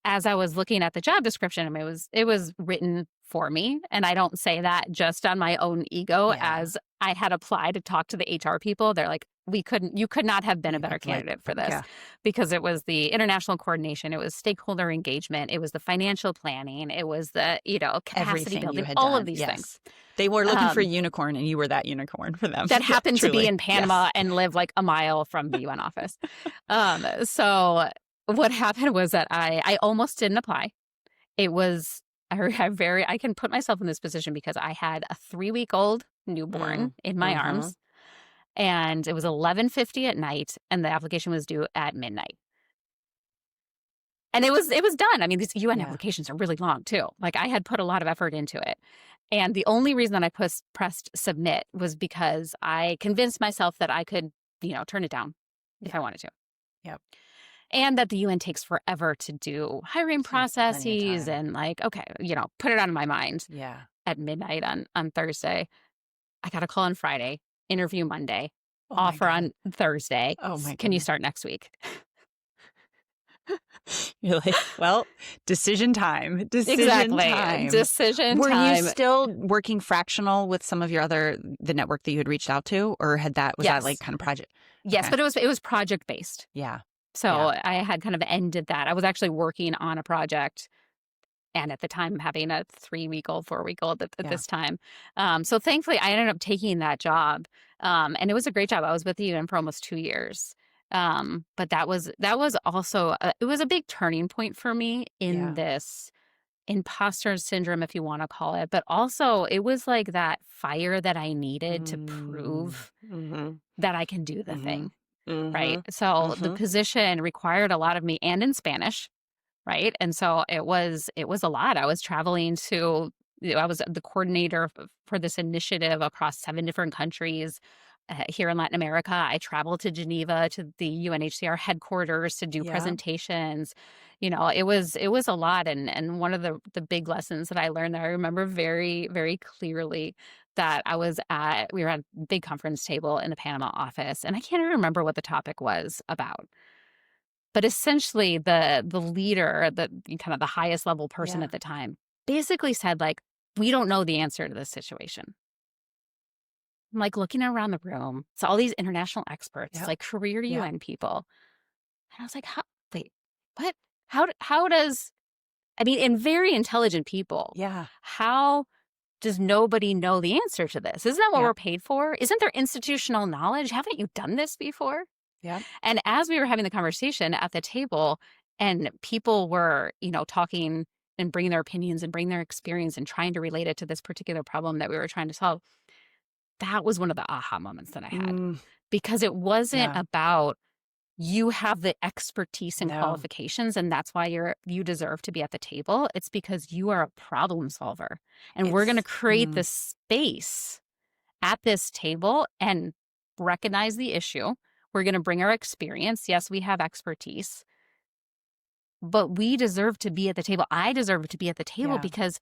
as I was looking at the job description, I mean, it was written for me. And I don't say that just on my own ego. As I had applied to talk to the HR people, they're like, you could not have been a better candidate for this because it was the international coordination, it was stakeholder engagement, it was the financial planning, it was the, you know, capacity building, all of these things. They were looking for a unicorn and you were that unicorn for them. That happened to be in Panama and live like a mile from the UN office. So what happened was that I almost didn't apply. It was, I can put myself in this position because I had a 3-week-old newborn in my arms. And it was 11:50 at night, and the application was due at midnight. And it was done. I mean, these UN applications are really long too. Like I had put a lot of effort into it. And the only reason that I pressed submit was because I convinced myself that I could, you know, turn it down if I wanted to. Yep. And that the UN takes forever to do hiring processes and like, okay, you know, put it out of my mind. Yeah. At midnight on Thursday. I got a call on Friday. Interview Monday, offer on Thursday. Oh my! Can you start next week? You're like, well, decision time. Decision time. Were you still working fractional with some of the network that you had reached out to, or was that like kind of project? Yes, but it was project based. Yeah. So I had kind of ended that. I was actually working on a project. And at the time, having a 3-week-old, 4-week-old at this time. So thankfully, I ended up taking that job. And it was a great job. I was with the UN for almost 2 years. But that was also, it was a big turning point for me in this imposter syndrome, if you want to call it. But also, it was like that fire that I needed to prove that I can do the thing. Right? So the position required a lot of me and in Spanish. Right. And so it was a lot. I was traveling to I was the coordinator for this initiative across 7 different countries. Here in Latin America, I traveled to Geneva to the UNHCR headquarters to do Yeah. presentations. It was a lot, and one of the big lessons that I learned that I remember very, very clearly, that we were at a big conference table in the Panama office, and I can't even remember what the topic was about. But essentially the leader, the kind of the highest level person Yeah. at the time, basically said, like, "We don't know the answer to this situation." I'm, like, looking around the room, it's all these international experts, it's Yep. like career Yep. UN people, and I was like, "How wait, what? How does" I mean, and very intelligent people. Yeah. How does nobody know the answer to this? Isn't that what Yep. we're paid for? Isn't there institutional knowledge? Haven't you done this before? Yep. And as we were having the conversation at the table and people were, talking and bringing their opinions and bringing their experience and trying to relate it to this particular problem that we were trying to solve, that was one of the aha moments that I had. Mm, Because it wasn't yeah. about you have the expertise and No. qualifications and that's why you deserve to be at the table. It's because you are a problem solver. And we're going to It's create this space at this table and recognize the issue. We're going to bring our experience. Yes, we have expertise, but we deserve to be at the table. I deserve to be at the table yeah. because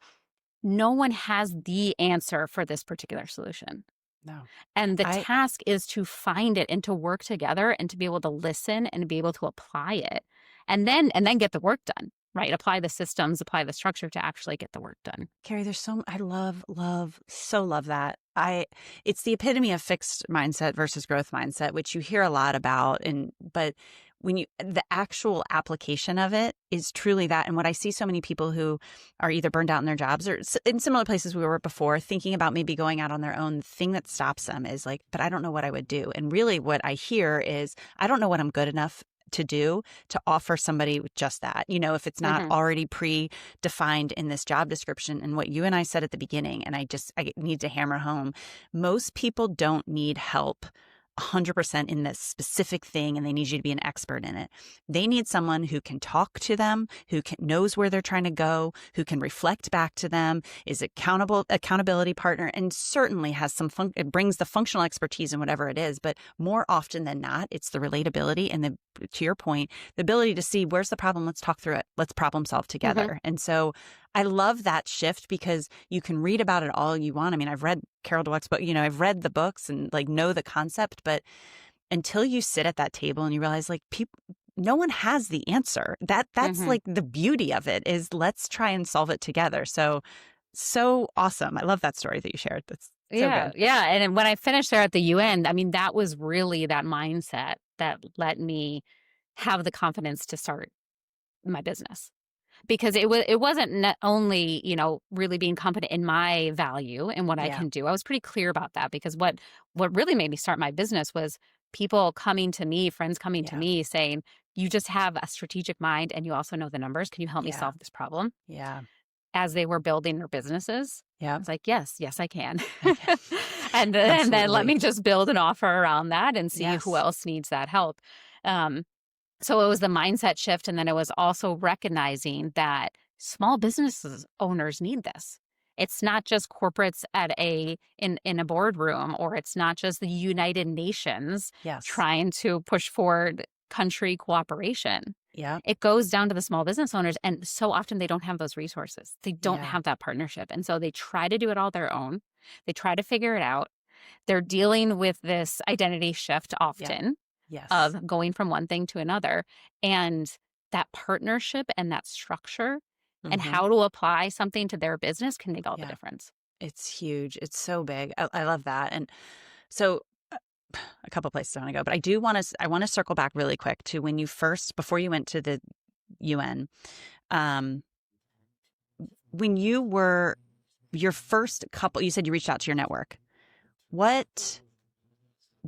no one has the answer for this particular solution. No. And the I task is to find it and to work together and to be able to listen and to be able to apply it and then get the work done, right? Apply the systems, apply the structure to actually get the work done. Carrie, I so love that. It's the epitome of fixed mindset versus growth mindset, which you hear a lot about. But the actual application of it is truly that. And what I see so many people who are either burned out in their jobs or in similar places we were before, thinking about maybe going out on their own, the thing that stops them is like, but I don't know what I would do. And really what I hear is, I don't know what I'm good enough to do to offer somebody with just that, if it's not Hmm. already predefined in this job description. And what you and I said at the beginning, and I need to hammer home, most people don't need help 100% in this specific thing and they need you to be an expert in it. They need someone who can talk to them, knows where they're trying to go, who can reflect back to them, is accountability partner, and certainly has it brings the functional expertise in whatever it is. But more often than not, it's the relatability and to your point, the ability to see where's the problem. Let's talk through it. Let's problem solve Hmm. together. And so I love that shift because you can read about it all you want. I mean, I've read Carol Dweck's book, I've read the books and like know the concept, but until you sit at that table and you realize like no one has the answer. That's Hmm. like the beauty of it is let's try and solve it together. So awesome. I love that story that you shared. That's so Yeah. good. Yeah. And when I finished there at the UN, I mean, that was really that mindset that let me have the confidence to start my business. Because it wasn't not only, really being confident in my value and what I Yeah. can do. I was pretty clear about that because what really made me start my business was people coming to me, friends coming to Yeah. me saying, "You just have a strategic mind and you also know the numbers. Can you help me Yeah. solve this problem?" Yeah. As they were building their businesses. I Yeah. was like, "Yes, yes, I can." Okay. And then let Absolutely. me just build an offer around that and see who Yes. else needs that help. Um, so it was the mindset shift, and then it was also recognizing that small businesses owners need this. It's not just corporates in a boardroom, or it's not just the United Nations Yes. trying to push forward country cooperation. Yeah. It goes down to the small business owners, and so often they don't have those resources. They don't Yeah. have that partnership, and so they try to do it all their own. They try to figure it out. They're dealing with this identity shift Yeah. often Yes. of going from one thing to another. And that partnership and that structure and Hmm. how to apply something to their business can make all the Yeah. difference. It's huge. It's so big. I love that. And so a couple places I want to go, but I want to circle back really quick to when before you went to the UN, um, when you were your first couple, you said you reached out to your network. What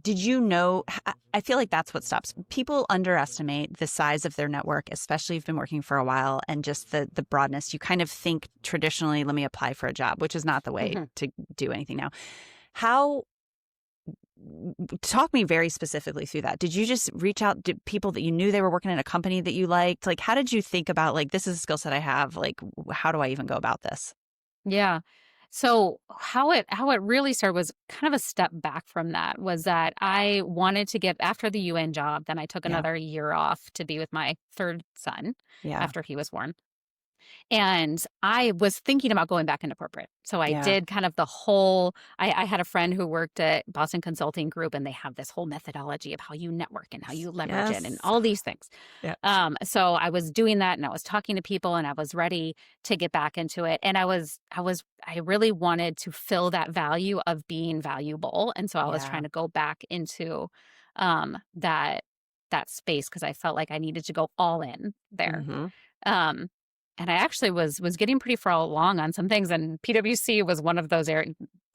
did you know? I feel like that's what stops people underestimate the size of their network, especially if you've been working for a while and just the broadness. You kind of think traditionally, let me apply for a job, which is not the way Hmm. to do anything now. How Talk me very specifically through that. Did you just reach out to people that you knew they were working in a company that you liked? Like, how did you think about like, this is a skill set I have? Like, how do I even go about this? Yeah. So how it really started was kind of a step back from that, was that I wanted to get after the UN job, then I took Yeah. another year off to be with my third son Yeah. after he was born. And I was thinking about going back into corporate. So I Yeah. did kind of the whole, I had a friend who worked at Boston Consulting Group, and they have this whole methodology of how you network and how you leverage it and Yes. all these things. Yeah. So I was doing that, and I was talking to people, and I was ready to get back into it. And I really wanted to fill that value of being valuable. And so I was Yeah. trying to go back into that space, because I felt like I needed to go all in there. Mm-hmm. Um, and I actually was getting pretty far along on some things, and PwC was one of those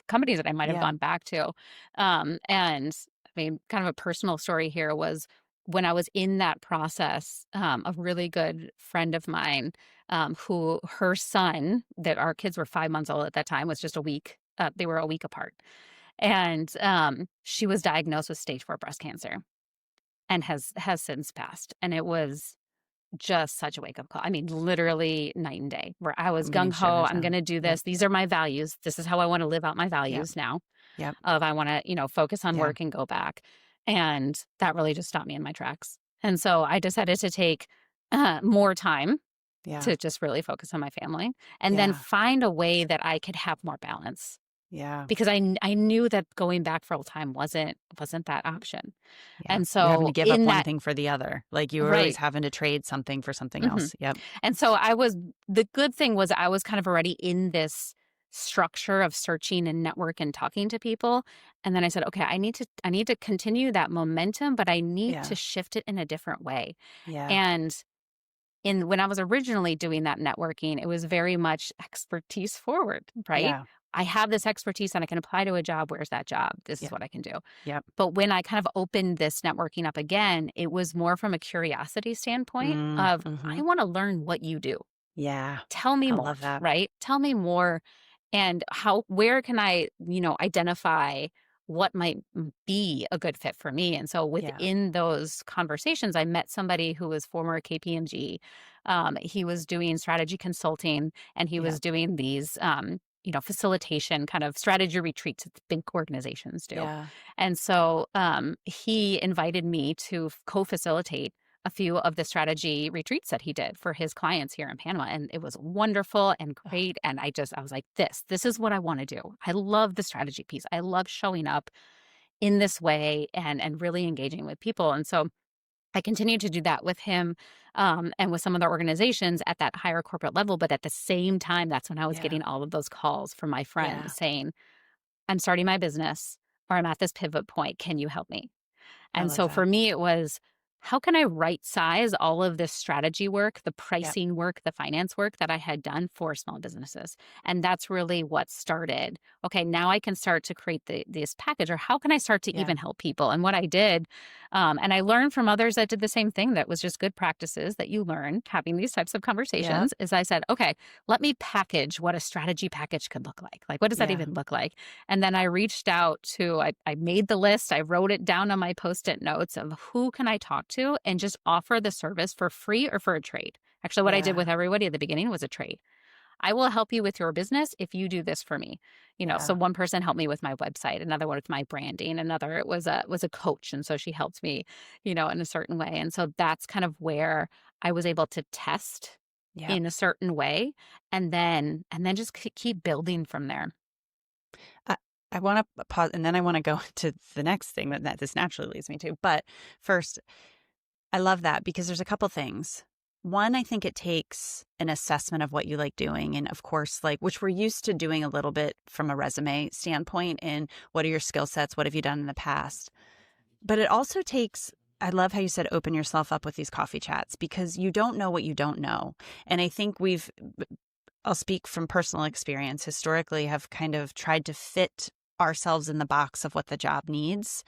companies that I might have Yeah. gone back to. And I mean, kind of a personal story here was when I was in that process, a really good friend of mine, who her son, that our kids were 5 months old at that time, was just a week. They were a week apart, and she was diagnosed with stage 4 breast cancer and has since passed. And it was just such a wake up call. I mean, literally night and day, where I was I'm gung getting ho. shivers I'm now. going to do Yep. this. These are my values. This is how I want to live out my Yep. values now. Yep. Of I want to, focus on Yeah. work and go back. And that really just stopped me in my tracks. And so I decided to take more time Yeah. to just really focus on my family, and then Yeah. find a way that I could have more balance, Yeah. because I knew that going back full time wasn't that option. Yeah. And You're having so to give up in one that, thing for the other. Like you were always right. having to trade something for something hmm else. Yep. And so the good thing was I was kind of already in this structure of searching and network and talking to people. And then I said, okay, I need to continue that momentum, but I need to Yeah. shift it in a different way. Yeah. And when I was originally doing that networking, it was very much expertise forward, right? Yeah. I have this expertise and I can apply to a job. Where's that job? This is Yeah. what I can do. Yep. But when I kind of opened this networking up again, it was more from a curiosity standpoint of, Mm-hmm. I want to learn what you do. Yeah. Tell me I more, love that. right? Tell me more. And where can I, identify what might be a good fit for me? And so Yeah. within those conversations, I met somebody who was former KPMG. He was doing strategy consulting, and he was Yep. doing these, facilitation kind of strategy retreats that big organizations do. Yeah. And so he invited me to co-facilitate a few of the strategy retreats that he did for his clients here in Panama. And it was wonderful and Ugh. great. And I was like, this is what I want to do. I love the strategy piece. I love showing up in this way and really engaging with people. And so I continued to do that with him, and with some other organizations at that higher corporate level. But at the same time, that's when I was Yeah. getting all of those calls from my Yeah. friends saying, I'm starting my business, or I'm at this pivot point. Can you help me? I And love so for that. me, it was, how can I right size all of this strategy work, the Yep. pricing work, the finance work that I had done for small businesses? And that's really what started. Okay, now I can start to create this package, or how can I start to Yeah. even help people? And what I did, and I learned from others that did the same thing, that was just good practices that you learn having these types of Yeah. conversations, is I said, okay, let me package what a strategy package could look like. Like, what does that Yeah. even look like? And then I reached out to, I made the list, I wrote it down on my Post-it notes of who can I talk to and just offer the service for free or for a trade. Actually, what I did Yeah. with everybody at the beginning was a trade. I will help you with your business if you do this for me. So Yeah. one person helped me with my website, another one with my branding, another was a coach, and so she helped me, in a certain way. And so that's kind of where I was able to test Yep. in a certain way, and then just keep building from there. I, I want to pause, and then I want to go to the next thing that this naturally leads me to. But first, I love that because there's a couple things. One, I think it takes an assessment of what you like doing. And of course, like, which we're used to doing a little bit from a resume standpoint. And what are your skill sets? What have you done in the past? But it also takes, I love how you said, open yourself up with these coffee chats, because you don't know what you don't know. And I think I'll speak from personal experience, historically have kind of tried to fit ourselves in the box of what the job needs.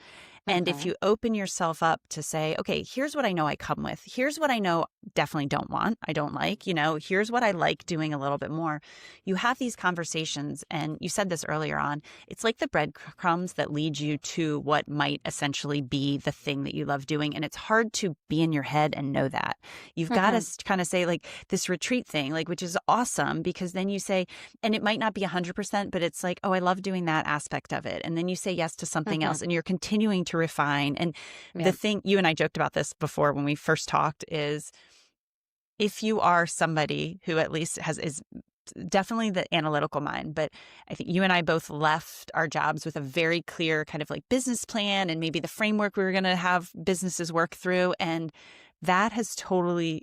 And if Mhm. you open yourself up to say, okay, here's what I know I come with. Here's what I know definitely don't want, I don't like, here's what I like doing a little bit more. You have these conversations, and you said this earlier on. It's like the breadcrumbs that lead you to what might essentially be the thing that you love doing. And it's hard to be in your head and know that. You've got Mhm. to kind of say, like, this retreat thing, like, which is awesome, because then you say, and it might not be 100%, but it's like, oh, I love doing that aspect of it. And then you say yes to something Mhm. else, and you're continuing to refine. And the Yeah. thing, you and I joked about this before when we first talked, is if you are somebody who at least is definitely the analytical mind, but I think you and I both left our jobs with a very clear kind of like business plan and maybe the framework we were going to have businesses work through. And that has totally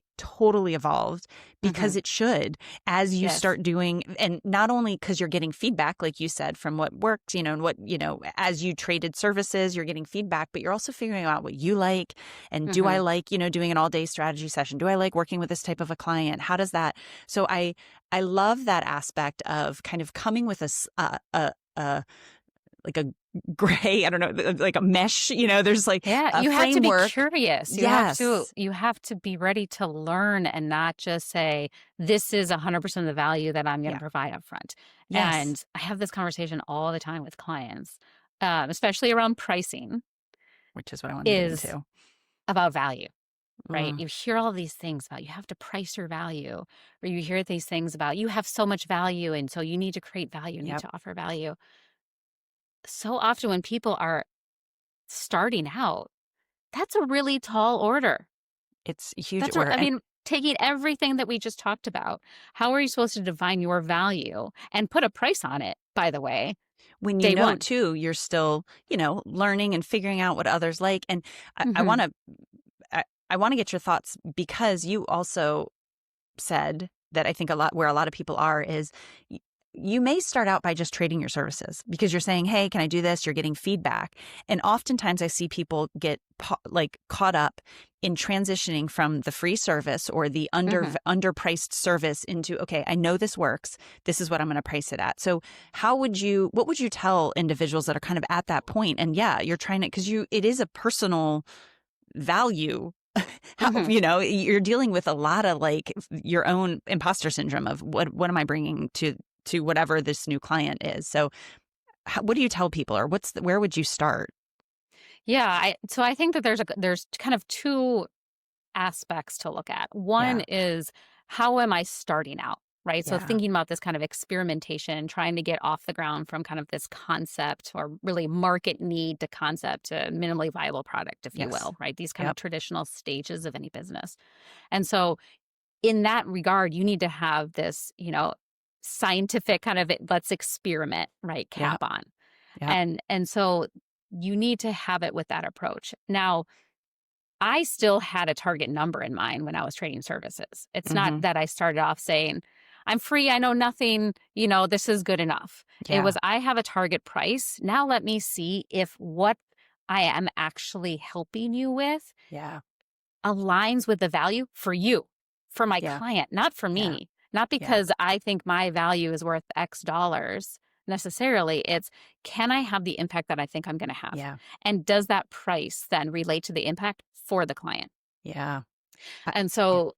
evolved, because Mhm. it should, as you Yes. start doing, and not only because you're getting feedback, like you said, from what works, and what, as you traded services, you're getting feedback, but you're also figuring out what you like. And do I Mhm. like, doing an all day strategy session? Do I like working with this type of a client? How does that? So I love that aspect of kind of coming with like a gray, I don't know, like a mesh, there's like Yeah, a you have to be framework. curious. Yes. You have to be ready to learn and not just say this is 100% of the value that I'm going to Yeah. provide up front. Yes. And I have this conversation all the time with clients, especially around pricing, Which is what I want to get is into. about value. Right? Mm, You hear all these things about you have to price your value, or you hear these things about you have so much value, and so you need to create value, you need yep. to offer value. So often when people are starting out, that's a really tall order. It's a huge That's a, order. I And mean, taking everything that we just talked about, how are you supposed to define your value and put a price on it, by the way, when day one? too, you're still, learning and figuring out what others like. And I Hmm. want to, I want to get your thoughts, because you also said that I think where a lot of people are is you may start out by just trading your services, because you're saying, hey, can I do this? You're getting feedback. And oftentimes I see people get caught up in transitioning from the free service or the Hmm. underpriced service into, okay, I know this works. This is what I'm going to price it at. So what would you tell individuals that are kind of at that point? And yeah, you're trying to, because it is a personal value. How, Hmm. you're dealing with a lot of like your own imposter syndrome of what am I bringing to whatever this new client is. So what do you tell people, or where would you start? Yeah, so I think that there's kind of two aspects to look at. One Yeah. is how am I starting out? Right. So Yeah. thinking about this kind of experimentation, trying to get off the ground from kind of this concept or really market need to concept to minimally viable product, if you Yes. will, right? These kind of Yep. traditional stages of any business. And so in that regard, you need to have this, scientific kind of let's experiment, right, cap Yep. on. Yep. And so you need to have it with that approach. Now, I still had a target number in mind when I was trading services. It's not Mm-hmm. that I started off saying, I'm free, I know nothing, this is good enough. It Yeah. was, I have a target price. Now let me see if what I am actually helping you with Yeah. aligns with the value for you, for my Yeah. client, not for Yeah. me, not Yeah. because I think my value is worth X dollars necessarily. It's can I have the impact that I think I'm going to have? Yeah. And does that price then relate to the impact for the client? Yeah. I- And yeah. so,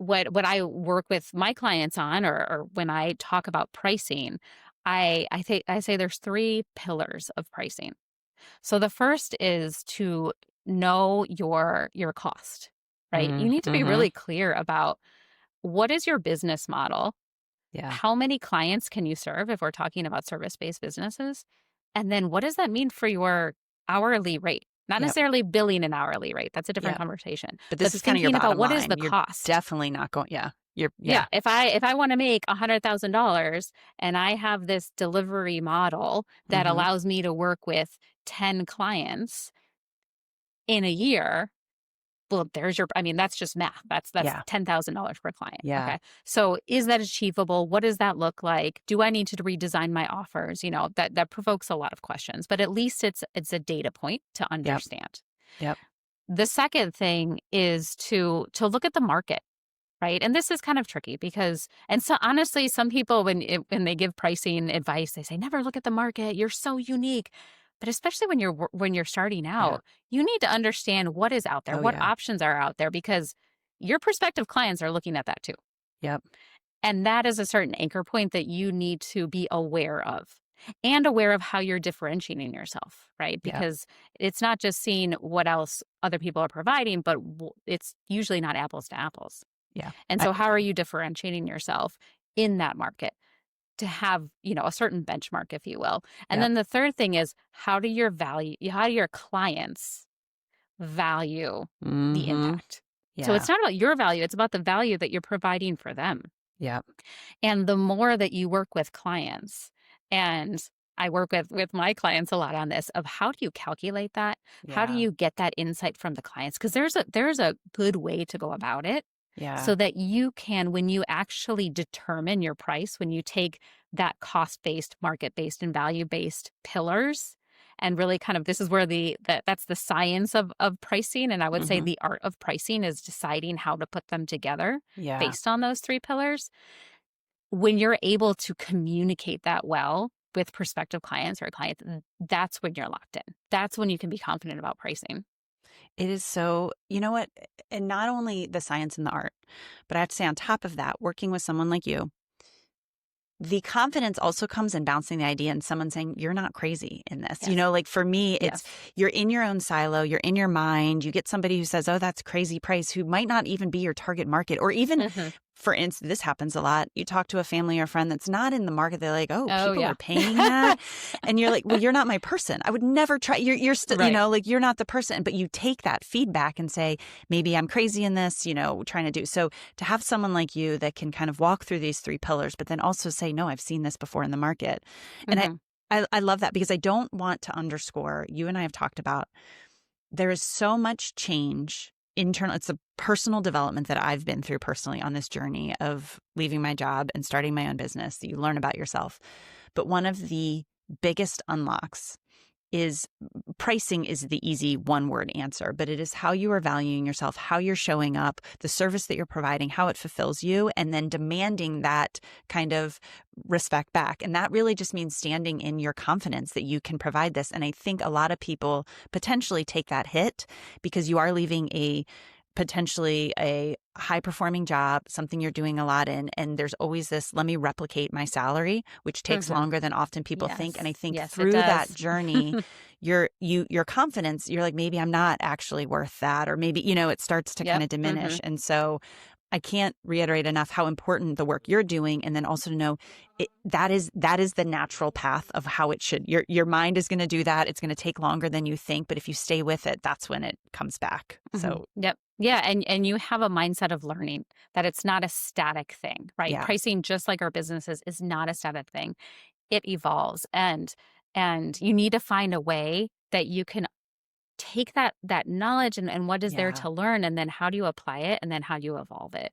what I work with my clients on, or when I talk about pricing, I say there's three pillars of pricing. So the first is to know your cost, right? You need to be Mm-hmm. really clear about what is your business model? Yeah. How many clients can you serve if we're talking about service-based businesses? And then what does that mean for your hourly rate? Not Yep. necessarily billing an hourly rate. That's a different Yep. conversation. But this But is kind of your thinking about bottom what is the line. You're cost? definitely not going. Yeah. Yeah, Yeah. if I want to make $100,000 and I have this delivery model that Mm-hmm. allows me to work with 10 clients in a year, well, I mean, that's just math. That's Yeah. $10,000 per client. Yeah. Okay. So is that achievable? What does that look like? Do I need to redesign my offers? That provokes a lot of questions, but at least it's a data point to Yep. understand. Yep. The second thing is to look at the market. Right. And this is kind of tricky because, and so honestly, some people, when they give pricing advice, they say, never look at the market. You're so unique. But especially when you're starting Yeah. out, you need to understand what is out there, Oh, what yeah. options are out there, because your prospective clients are looking at that too. Yep. And that is a certain anchor point that you need to be aware of, and aware of how you're differentiating yourself, right? Yep. Because it's not just seeing what else other people are providing, but it's usually not apples to apples. Yeah. And I so how are you differentiating yourself in that market to have, a certain benchmark, if you will? And Yep. then the third thing is, how do your clients value the Mhm. impact? So Yeah. it's not about your value, it's about the value that you're providing for them. Yep. And the more that you work with clients, and I work with my clients a lot on this, of how do you calculate that? How do Yeah. you get that insight from the clients? Because there's a good way to go about it, Yeah. so that you can, when you actually determine your price, when you take that cost-based, market-based, and value-based pillars, and really kind of, this is where that's the science of pricing. And I would say Mhm. the art of pricing is deciding how to put them together Yeah. based on those three pillars. When you're able to communicate that well with prospective clients or clients, that's when you're locked in. That's when you can be confident about pricing. It is so, you know what? And not only the science and the art, but I have to say, on top of that, working with someone like you, the confidence also comes in bouncing the idea and someone saying, you're not crazy in this. Yes. Like for me, it's Yes. you're in your own silo, you're in your mind. You get somebody who says, oh, that's crazy price, who might not even be your target market. Or even, Hmm. for instance, this happens a lot. You talk to a family or friend that's not in the market. They're like, oh, Oh, people yeah. are paying that. And you're like, well, you're not my person. I would never try. You're still, Right. like you're not the person. But you take that feedback and say, maybe I'm crazy in this, trying to do. So to have someone like you that can kind of walk through these three pillars, but then also say, no, I've seen this before in the market. And Hmm. I love that, because I don't want to underscore, you and I have talked about, there is so much change internal. It's a personal development that I've been through personally on this journey of leaving my job and starting my own business, that you learn about yourself. But one of the biggest unlocks is pricing is the easy one word answer, but it is how you are valuing yourself, how you're showing up, the service that you're providing, how it fulfills you, and then demanding that kind of respect back. And that really just means standing in your confidence that you can provide this. And I think a lot of people potentially take that hit because you are leaving potentially a high performing job, something you're doing a lot in. And there's always this, let me replicate my salary, which takes Hmm. longer than often people think. And I Yes. think Yes, it through that does. journey, your confidence, you're like, maybe I'm not actually worth that. Or maybe, it starts to kind Yep. of Hmm. diminish. And so I can't reiterate enough how important the work you're doing, and then also to know that is the natural path of how it should. Your mind is going to do that. It's going to take longer than you think, but if you stay with it, that's when it comes back. Hmm. So Yep. Yeah. And you have a mindset of learning, that it's not a static thing, right? yeah, Pricing, just like our businesses, is not a static thing. It evolves, and you need to find a way that you can take that knowledge, and what is there yeah, to learn, and then how do you apply it, and then how do you evolve it.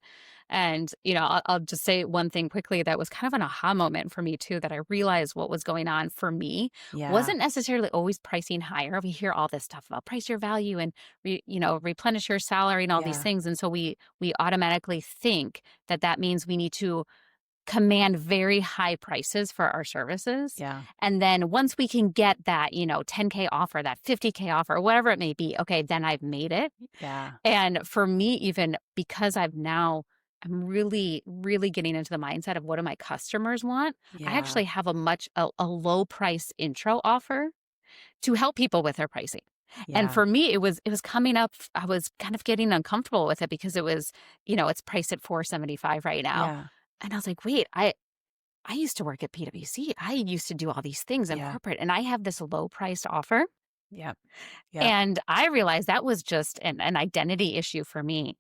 And I'll just say one thing quickly that was kind of an aha moment for me too, that I realized what was going on for me yeah, wasn't necessarily always pricing higher. We hear all this stuff about price your value, and replenish your salary, and all these yeah, things, and so we automatically think that means we need to command very high prices for our services. yeah, And then once we can get that, 10K offer, that 50K offer, whatever it may be, okay, then I've made it. yeah, And for me, even because I'm really, really getting into the mindset of what do my customers want, I yeah, actually have a low price intro offer to help people with their pricing. And yeah, for me, it was coming up. I was kind of getting uncomfortable with it because it was, it's priced at 475 right now. yeah, And I was like, wait, I used to work at PwC. I used to do all these things in yeah, corporate, and I have this low priced offer. yep, yep, And I realized that was just an identity issue for me,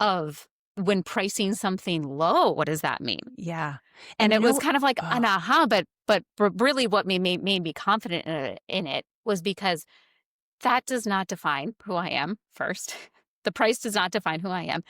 of, when pricing something low, what does that mean? yeah. And And it was kind of like an oh, aha, but really what made me confident in it was because that does not define who I am first. The price does not define who I am.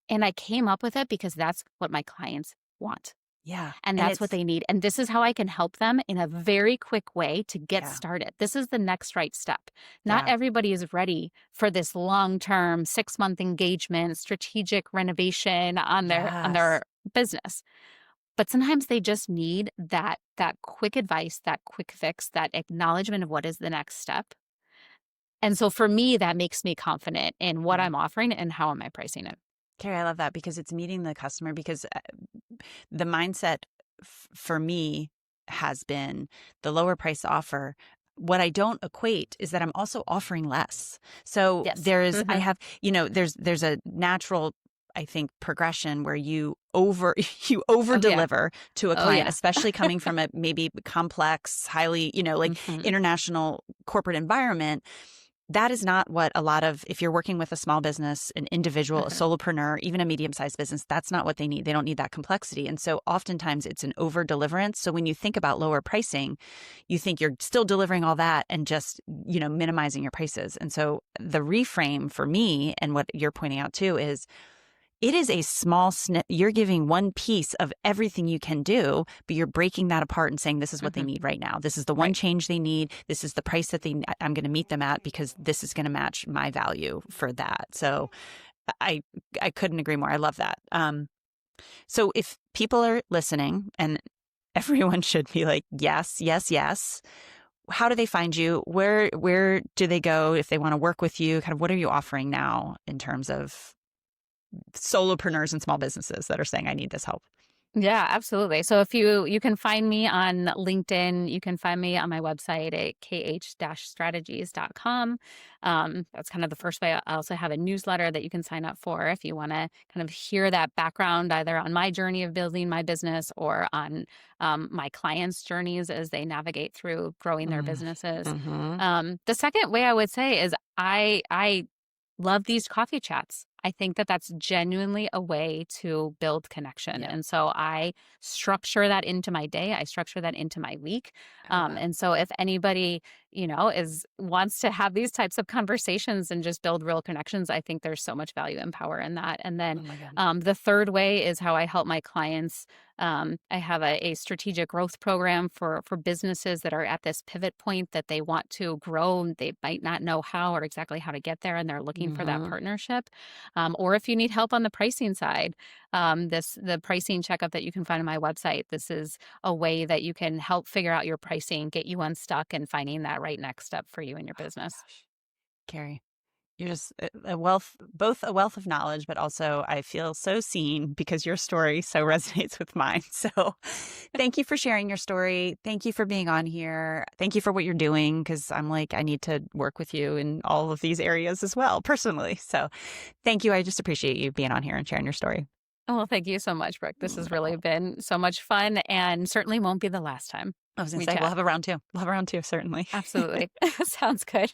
And I came up with it because that's what my clients want. yeah. And And that's what it's, they need. And this is how I can help them in a very quick way to get yeah, started. This is the next right step. Not yeah, everybody is ready for this long-term 6-month engagement, strategic renovation on yes, their business. but sometimes they just need that quick advice, that quick fix, that acknowledgement of what is the next step. And so for me, that makes me confident in what Yeah. I'm offering and how am I pricing it. Carrie, I love that because it's meeting the customer because the mindset for me has been the lower price offer. What I don't equate is that I'm also offering less. So Yes. there's, I Mhm. have, there's a natural, I think, progression where you over Oh, yeah. deliver to a Oh, client, yeah. especially coming from a maybe complex, highly, like Mhm. international corporate environment. That is not what a lot of, if you're working with a small business, an individual, a Mhm. solopreneur, even a medium-sized business, that's not what they need. They don't need that complexity. And so oftentimes it's an over deliverance. So when you think about lower pricing, you think you're still delivering all that and just, minimizing your prices. And so the reframe for me and what you're pointing out too is it is a small snip. You're giving one piece of everything you can do, but you're breaking that apart and saying, this is what they Mhm. need right now. This is the one Right. change they need. This is the price that I'm going to meet them at because this is going to match my value for that. So I, I couldn't agree more. I love that. So if people are listening and everyone should be like, yes, yes, yes. How do they find you? Where do they go if they want to work with you? Kind of what are you offering now in terms of solopreneurs and small businesses that are saying, I need this help? Yeah, absolutely. So if you can find me on LinkedIn, you can find me on my website at kh-strategies.com. That's kind of the first way. I also have a newsletter that you can sign up for if you want to kind of hear that background either on my journey of building my business or on my clients' journeys as they navigate through growing their businesses. Mm-hmm. The second way I would say is I love these coffee chats. I think that that's genuinely a way to build connection. Yep. And so I structure that into my day. I structure that into my week. I love that. And so if anybody, wants to have these types of conversations and just build real connections, I think there's so much value and power in that. And then Oh my God. the third way is how I help my clients. I have a strategic growth program for businesses that are at this pivot point that they want to grow. And they might not know how or exactly how to get there, and they're looking for that Mm-hmm. partnership. Or if you need help on the pricing side, the pricing checkup that you can find on my website. This is a way that you can help figure out your pricing, get you unstuck, and finding that right next step for you and your Oh my business. gosh. Carrie, you're just a wealth, both a wealth of knowledge, but also I feel so seen because your story so resonates with mine. So thank you for sharing your story. Thank you for being on here. Thank you for what you're doing because I'm like, I need to work with you in all of these areas as well, personally. So thank you. I just appreciate you being on here and sharing your story. Oh, well, thank you so much, Brooke. This has really Oh, been so much fun and certainly won't be the last time I was going to we say, we'll chat. have a round two. We'll have a round two, certainly. Absolutely. Sounds good.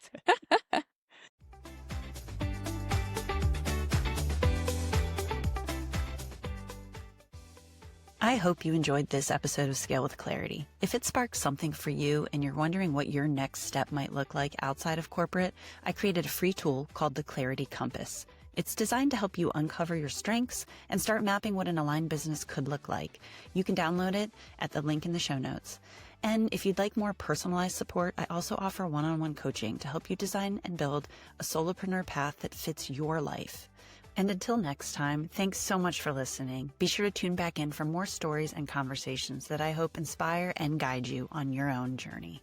I hope you enjoyed this episode of Scale with Clarity. If it sparked something for you and you're wondering what your next step might look like outside of corporate, I created a free tool called the Clarity Compass. It's designed to help you uncover your strengths and start mapping what an aligned business could look like. You can download it at the link in the show notes. And if you'd like more personalized support, I also offer one-on-one coaching to help you design and build a solopreneur path that fits your life. And until next time, thanks so much for listening. Be sure to tune back in for more stories and conversations that I hope inspire and guide you on your own journey.